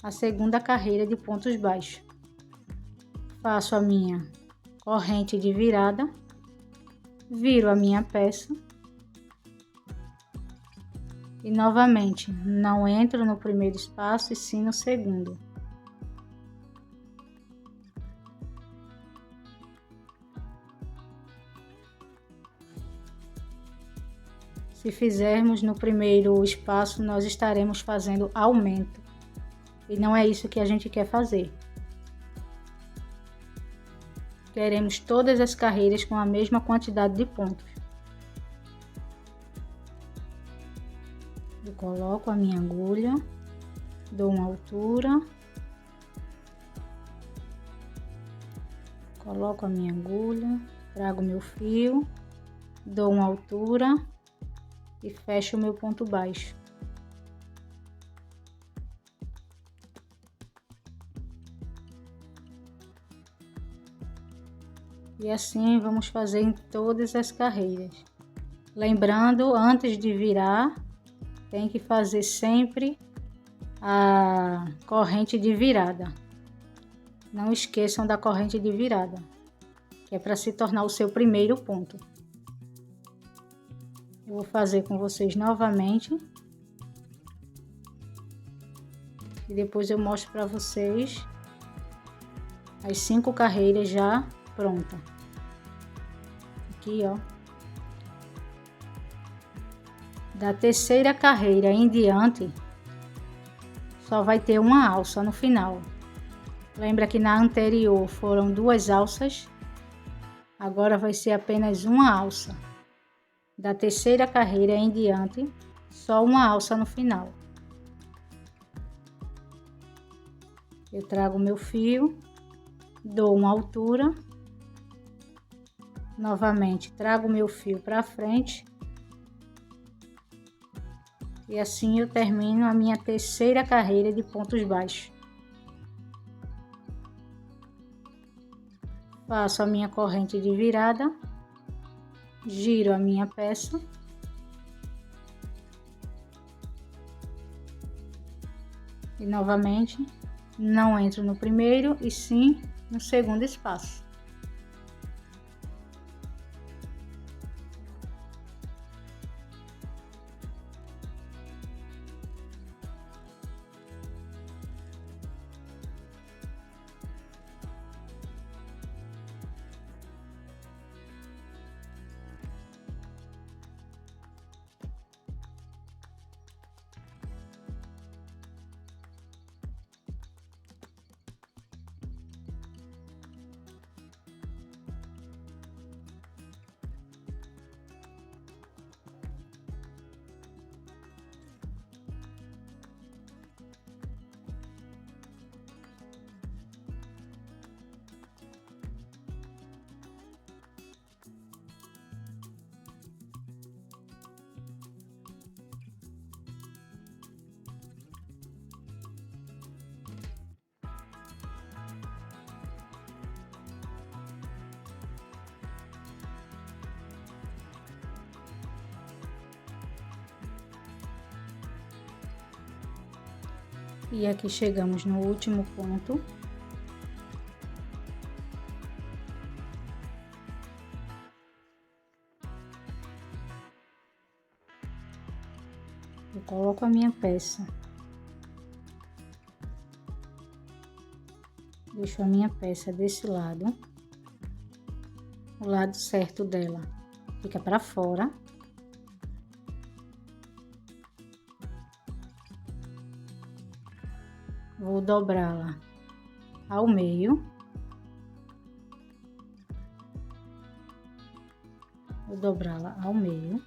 a segunda carreira de pontos baixos. Faço a minha corrente de virada, viro a minha peça e novamente não entro no primeiro espaço e sim no segundo. Se fizermos no primeiro espaço, nós estaremos fazendo aumento. E não é isso que a gente quer fazer. Queremos todas as carreiras com a mesma quantidade de pontos. Eu coloco a minha agulha, dou uma altura, coloco a minha agulha, trago meu fio, dou uma altura e fecho o meu ponto baixo. E assim vamos fazer em todas as carreiras. Lembrando, antes de virar, tem que fazer sempre a corrente de virada. Não esqueçam da corrente de virada, que é para se tornar o seu primeiro ponto. Eu vou fazer com vocês novamente. E depois eu mostro para vocês as 5 carreiras já pronta. Aqui, ó. Da terceira carreira em diante, só vai ter uma alça no final. Lembra que na anterior foram 2 alças? Agora vai ser apenas uma alça. Da terceira carreira em diante, só uma alça no final. Eu trago meu fio, dou uma altura, novamente trago meu fio para frente e assim eu termino a minha terceira carreira de pontos baixos. Faço a minha corrente de virada, giro a minha peça e novamente não entro no primeiro e sim no segundo espaço. E aqui chegamos no último ponto. Eu coloco a minha peça Deixo a minha peça desse lado. O lado certo dela fica para fora. Vou dobrá-la ao meio. Vou dobrá-la ao meio.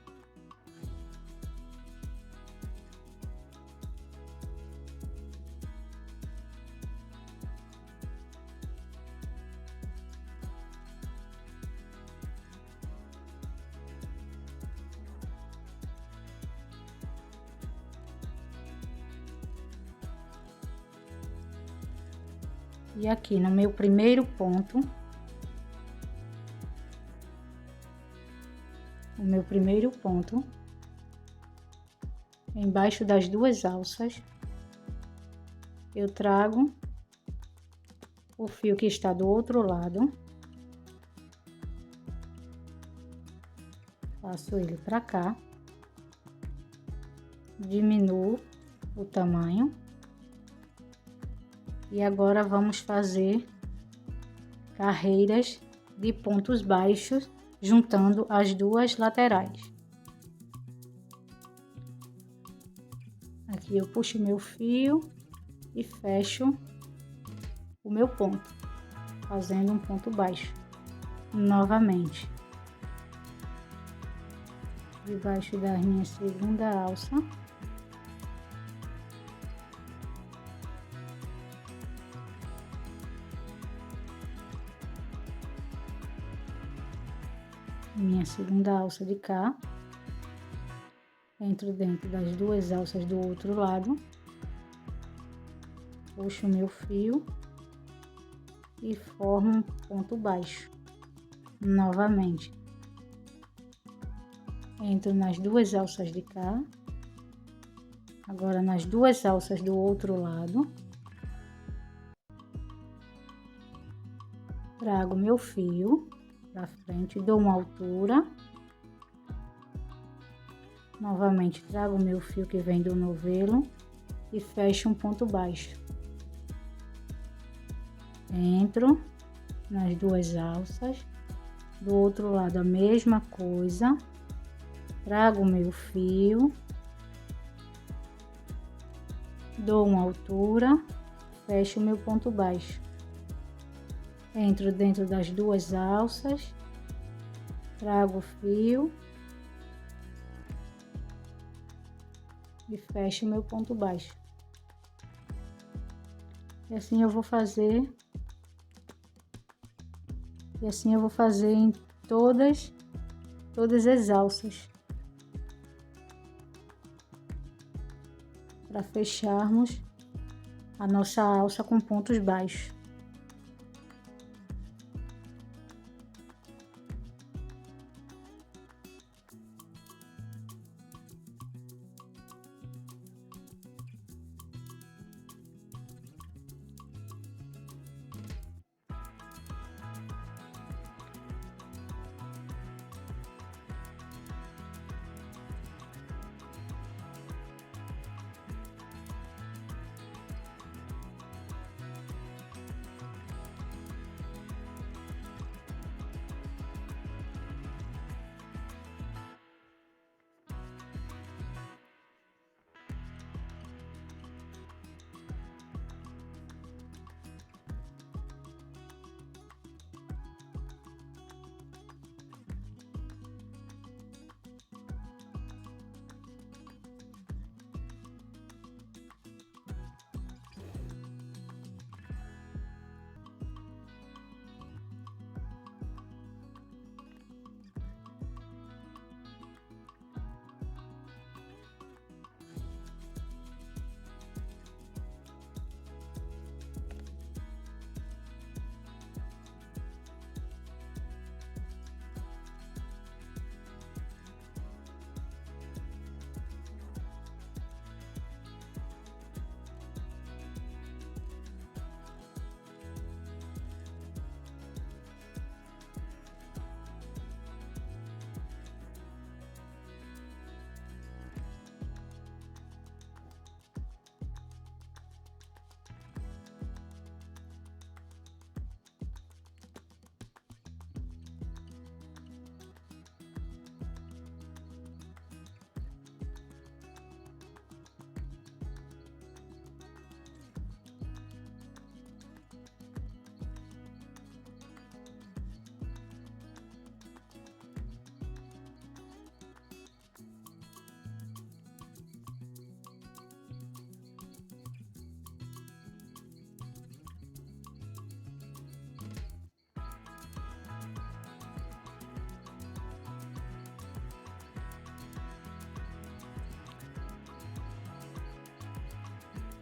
E aqui no meu primeiro ponto, embaixo das duas alças, eu trago o fio que está do outro lado, passo ele para cá, diminuo o tamanho. E agora vamos fazer carreiras de pontos baixos, juntando as duas laterais. Aqui eu puxo meu fio e fecho o meu ponto, fazendo um ponto baixo. Novamente, debaixo da minha segunda alça. Minha segunda alça de cá, entro dentro das duas alças do outro lado, puxo meu fio e formo um ponto baixo. Novamente, entro nas duas alças de cá, agora nas duas alças do outro lado, trago meu fio para frente, dou uma altura, novamente trago o meu fio que vem do novelo e fecho um ponto baixo. Entro nas duas alças, do outro lado a mesma coisa, trago o meu fio, dou uma altura, fecho o meu ponto baixo. Entro dentro das duas alças, trago o fio e fecho o meu ponto baixo. E assim eu vou fazer em todas as alças, para fecharmos a nossa alça com pontos baixos.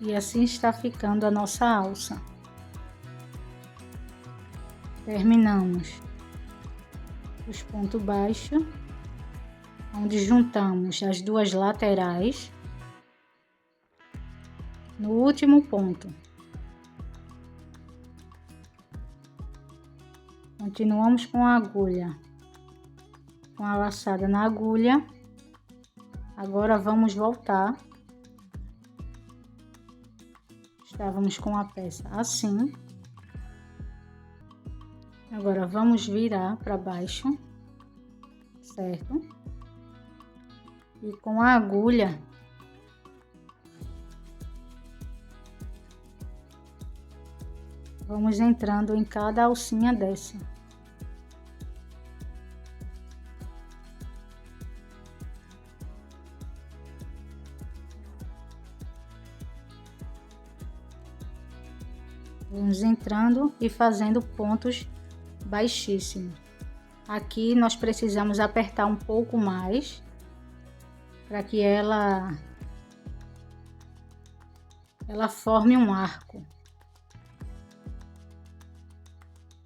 E assim está ficando a nossa alça. Terminamos os pontos baixos, onde juntamos as duas laterais no último ponto. Continuamos com a agulha, com a laçada na agulha. Agora vamos voltar. Estávamos com a peça assim. Agora vamos virar para baixo, certo? E com a agulha vamos entrando em cada alcinha dessa. Vamos entrando e fazendo pontos baixíssimos. Aqui nós precisamos apertar um pouco mais para que ela forme um arco.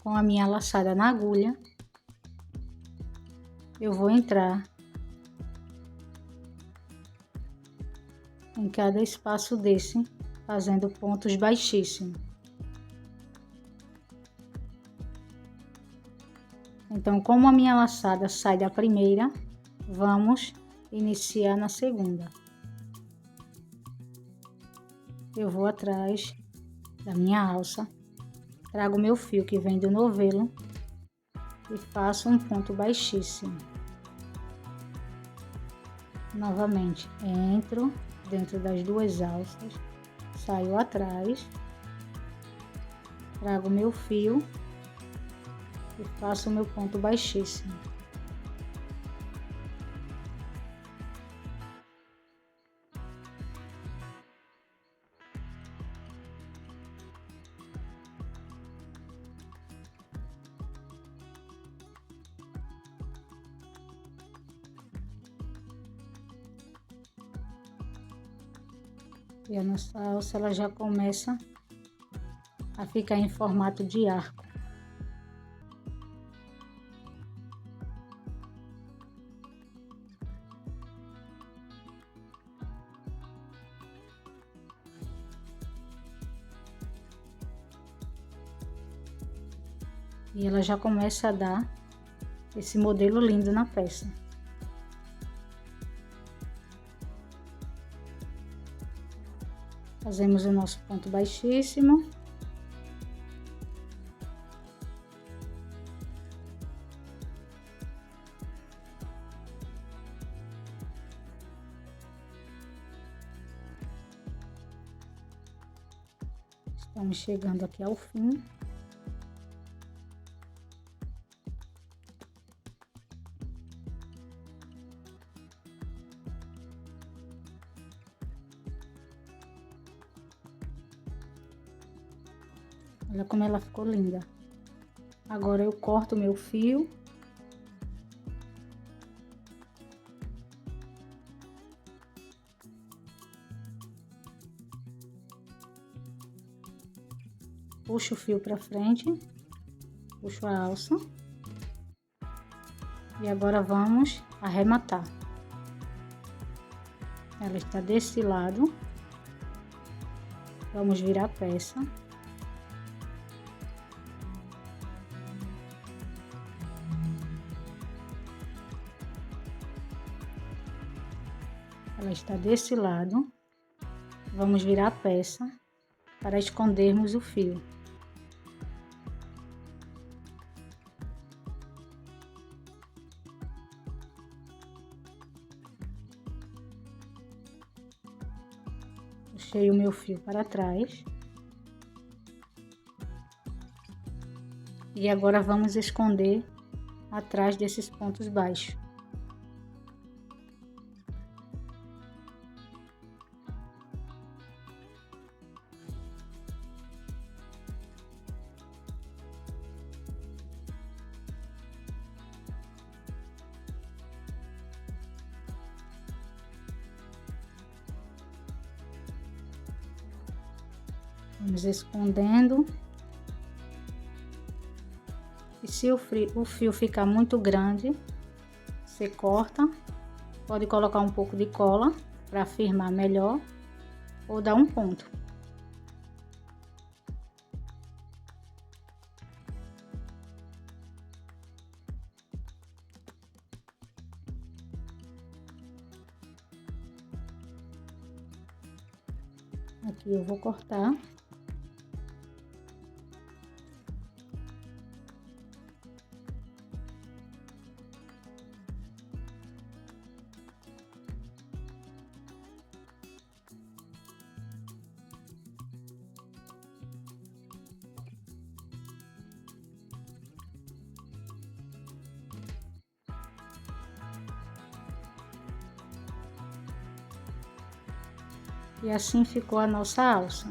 Com a minha laçada na agulha, eu vou entrar em cada espaço desse, fazendo pontos baixíssimos. Então, como a minha laçada sai da primeira, vamos iniciar na segunda. Eu vou atrás da minha alça, trago meu fio que vem do novelo e faço um ponto baixíssimo. Novamente, entro dentro das duas alças, saio atrás, trago meu fio e faço o meu ponto baixíssimo. E a nossa alça ela já começa a ficar em formato de arco. E ela já começa a dar esse modelo lindo na peça. Fazemos o nosso ponto baixíssimo. Estamos chegando aqui ao fim. Olha como ela ficou linda. Agora eu corto meu fio. Puxo o fio para frente. Puxo a alça. E agora vamos arrematar. Ela está desse lado. Vamos virar a peça. Ela está desse lado. Vamos virar a peça para escondermos o fio. Puxei o meu fio para trás. E agora vamos esconder atrás desses pontos baixos. Vamos escondendo. E se o fio ficar muito grande, você corta. Pode colocar um pouco de cola para firmar melhor ou dar um ponto. Aqui eu vou cortar. E assim ficou a nossa alça.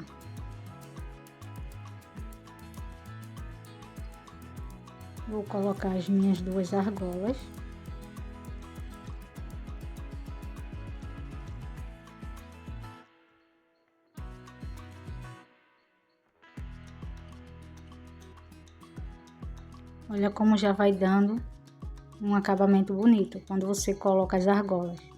Vou colocar as minhas duas argolas. Olha como já vai dando um acabamento bonito quando você coloca as argolas.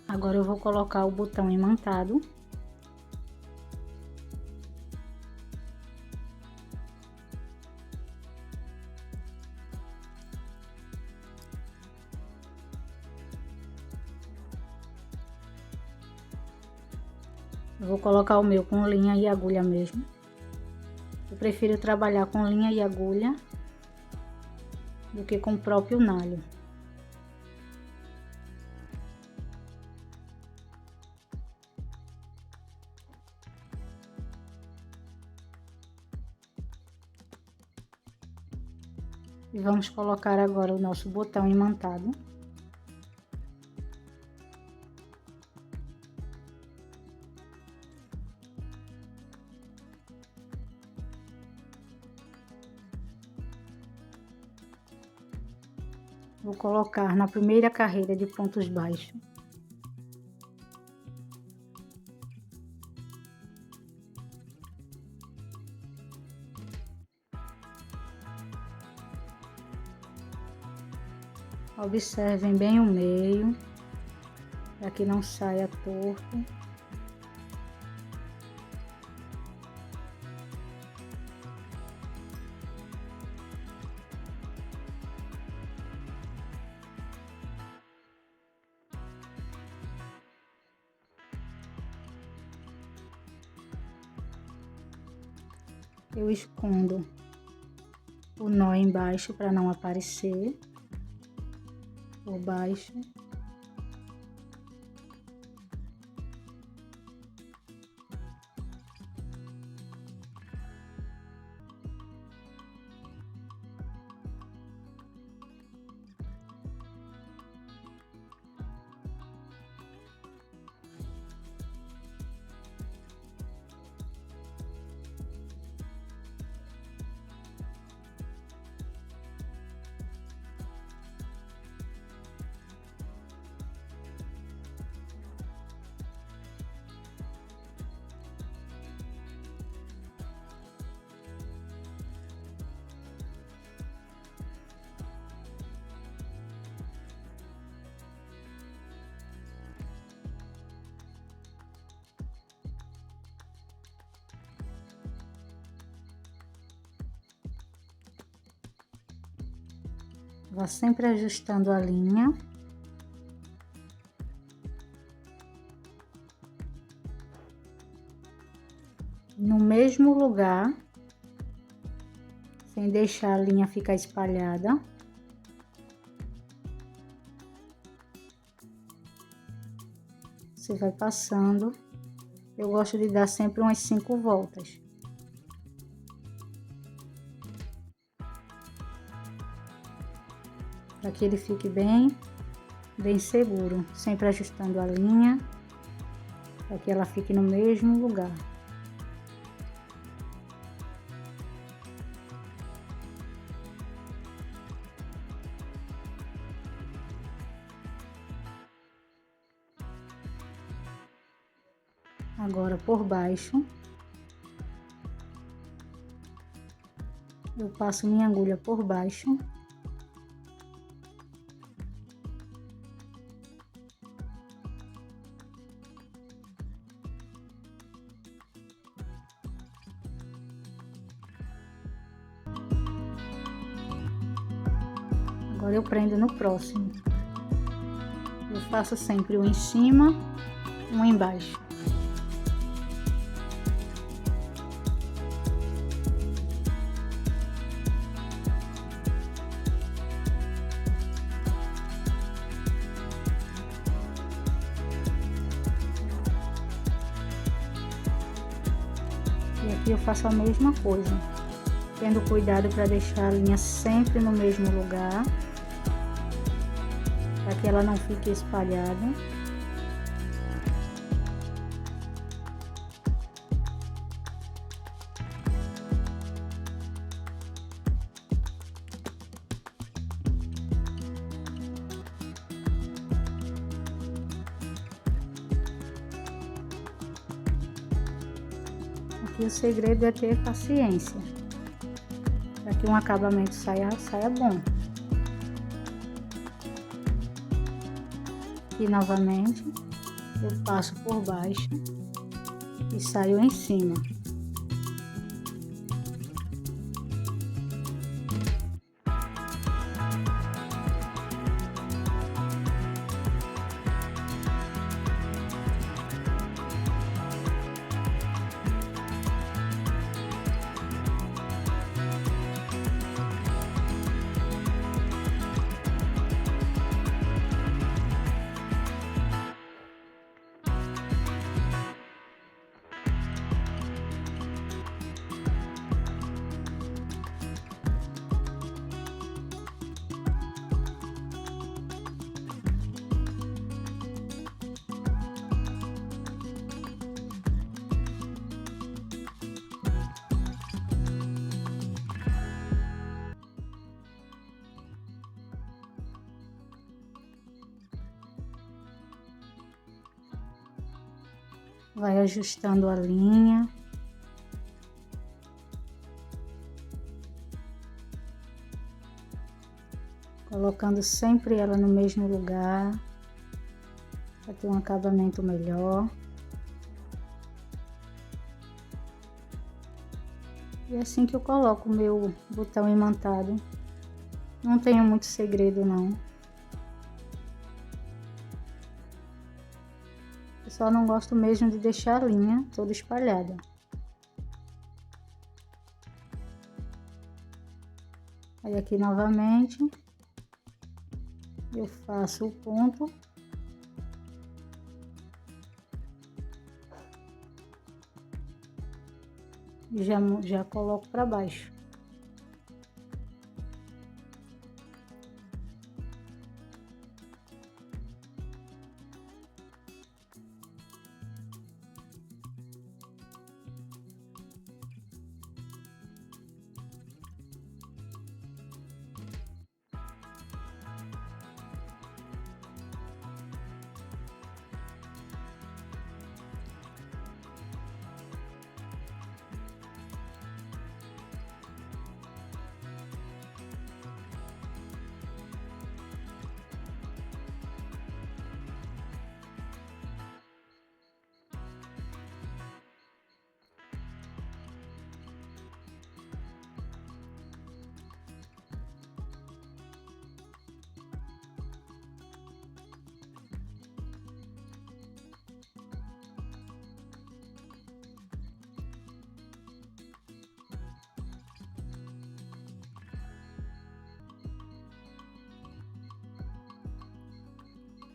Agora eu vou colocar o botão imantado. Eu vou colocar o meu com linha e agulha mesmo. Eu prefiro trabalhar com linha e agulha do que com o próprio nalho. E vamos colocar agora o nosso botão imantado. Vou colocar na primeira carreira de pontos baixos. Observem bem o meio, para que não saia torto. Eu escondo o nó embaixo para não aparecer. Por baixo. Vá sempre ajustando a linha. No mesmo lugar, sem deixar a linha ficar espalhada. Você vai passando. Eu gosto de dar sempre umas 5 voltas. Para que ele fique bem bem seguro, sempre ajustando a linha para que ela fique no mesmo lugar. Agora por baixo, eu passo minha agulha por baixo. Agora eu prendo no próximo. Eu faço sempre um em cima, um embaixo. E aqui eu faço a mesma coisa, tendo cuidado para deixar a linha sempre no mesmo lugar, para que ela não fique espalhada. Aqui o segredo é ter paciência, para que um acabamento saia bom. Aqui novamente eu passo por baixo e saio em cima. Vai ajustando a linha. Colocando sempre ela no mesmo lugar, para ter um acabamento melhor. E é assim que eu coloco o meu botão imantado. Não tenho muito segredo não. Eu só não gosto mesmo de deixar a linha toda espalhada. Aí aqui novamente eu faço o ponto. E já coloco para baixo.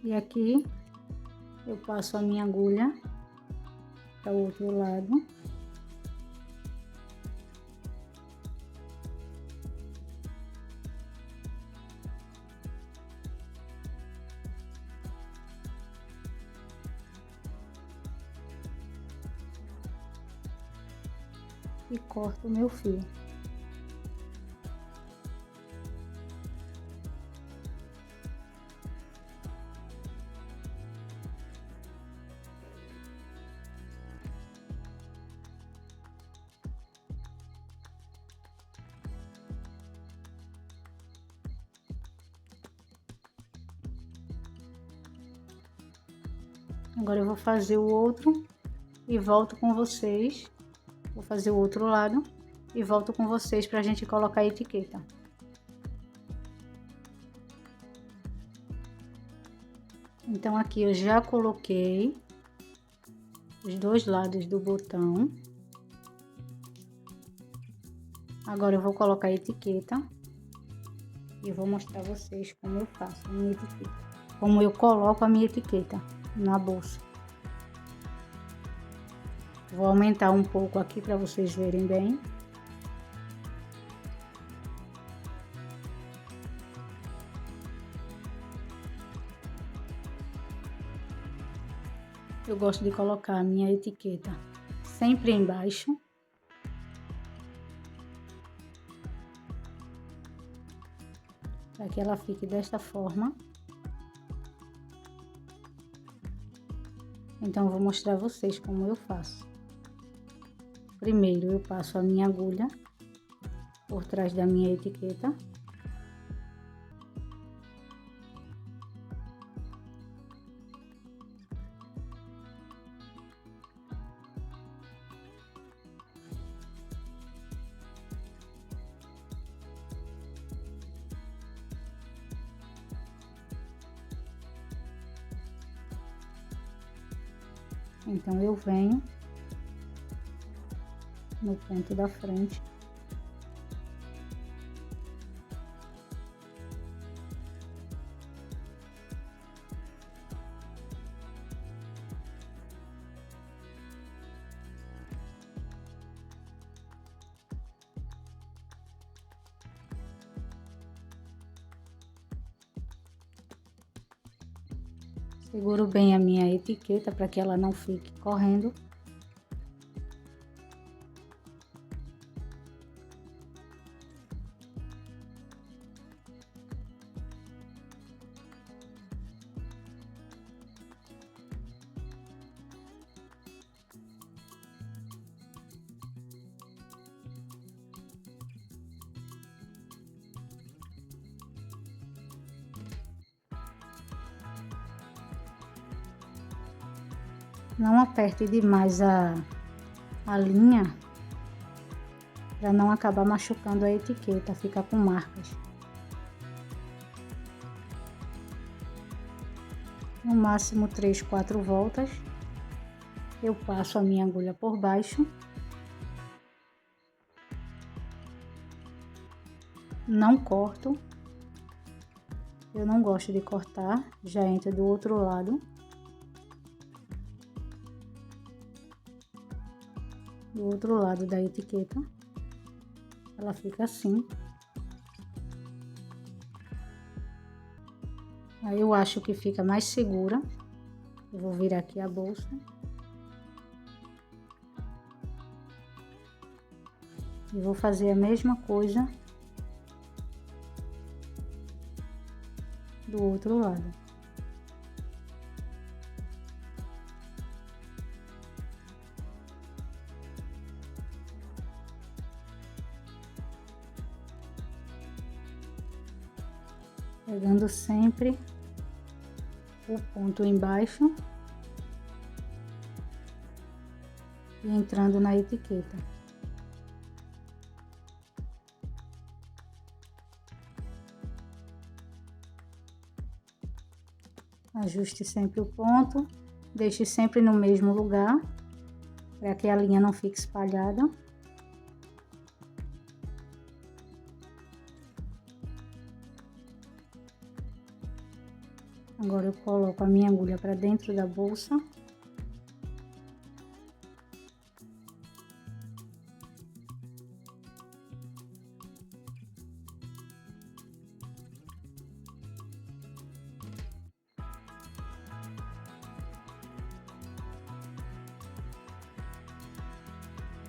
E aqui eu passo a minha agulha para o outro lado. e corto o meu fio. Agora eu vou fazer o outro e volto com vocês. Vou fazer o outro lado e volto com vocês pra gente colocar a etiqueta. Então aqui eu já coloquei os dois lados do botão. Agora eu vou colocar a etiqueta e vou mostrar a vocês como eu faço a minha etiqueta. Como eu coloco a minha etiqueta na bolsa. Vou aumentar um pouco aqui para vocês verem bem. Eu gosto de colocar a minha etiqueta sempre embaixo. Para que ela fique desta forma. Então, eu vou mostrar a vocês como eu faço. Primeiro, eu passo a minha agulha por trás da minha etiqueta. Então, eu venho no ponto da frente. Seguro bem a minha etiqueta para que ela não fique correndo. Não aperte demais a linha, para não acabar machucando a etiqueta, fica com marcas. No máximo 3, 4 voltas, eu passo a minha agulha por baixo. Não corto, eu não gosto de cortar, já entra do outro lado. Do outro lado da etiqueta, ela fica assim. Aí eu acho que fica mais segura. Eu vou virar aqui a bolsa. E vou fazer a mesma coisa do outro lado. Pegando sempre o ponto embaixo e entrando na etiqueta. Ajuste sempre o ponto, deixe sempre no mesmo lugar, para que a linha não fique espalhada. Agora eu coloco a minha agulha para dentro da bolsa.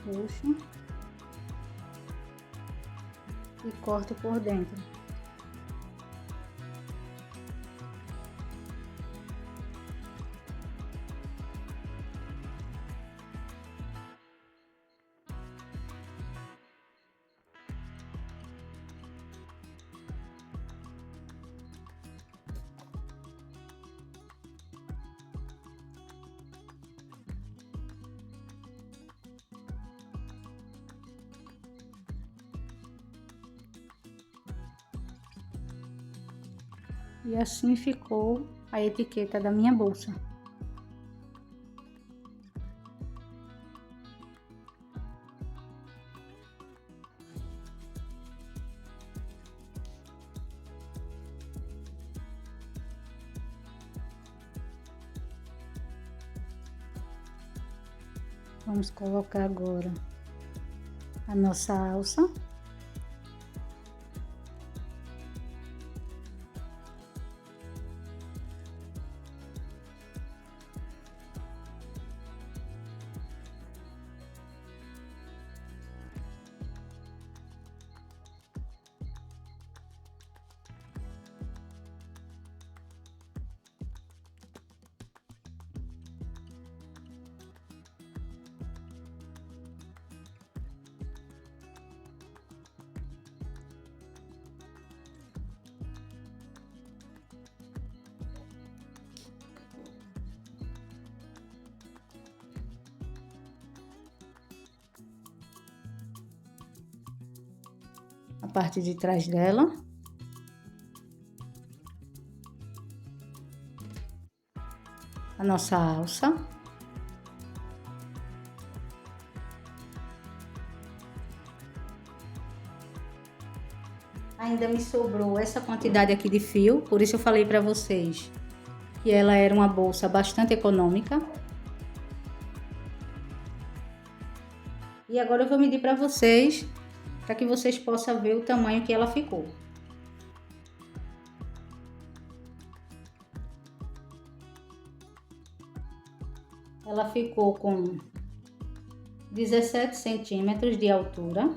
Puxo. e corto por dentro. E assim ficou a etiqueta da minha bolsa. Vamos colocar agora a nossa alça. A parte de trás dela. A nossa alça. Ainda me sobrou essa quantidade aqui de fio, por isso eu falei para vocês que ela era uma bolsa bastante econômica. E agora eu vou medir para vocês, para que vocês possam ver o tamanho que ela ficou. Ela ficou com 17 centímetros de altura,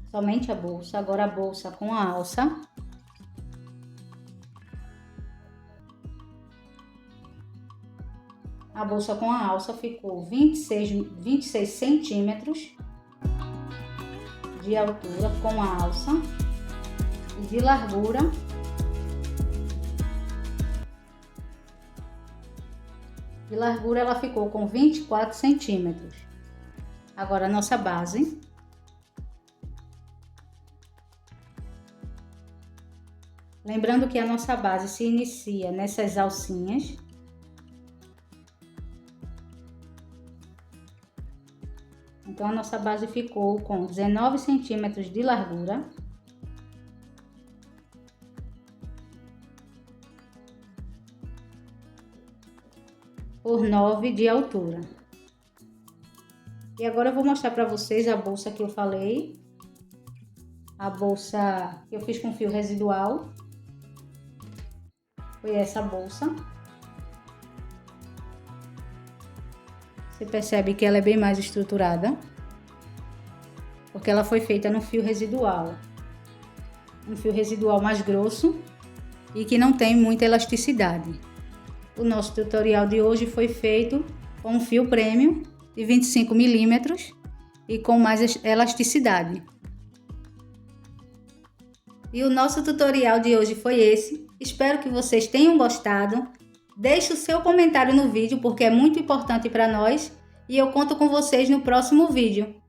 somente a bolsa. Agora a bolsa com a alça. A bolsa com a alça ficou 26 centímetros de altura com a alça e de largura. De largura ela ficou com 24 centímetros. Agora a nossa base. Lembrando que a nossa base se inicia nessas alcinhas. Então, a nossa base ficou com 19 centímetros de largura. Por 9 de altura. E agora eu vou mostrar para vocês a bolsa que eu falei. A bolsa que eu fiz com fio residual. Foi essa bolsa. Você percebe que ela é bem mais estruturada, porque ela foi feita no fio residual. Um fio residual mais grosso e que não tem muita elasticidade. O nosso tutorial de hoje foi feito com um fio premium de 25 milímetros e com mais elasticidade. E o nosso tutorial de hoje foi esse. Espero que vocês tenham gostado. Deixe o seu comentário no vídeo porque é muito importante para nós e eu conto com vocês no próximo vídeo.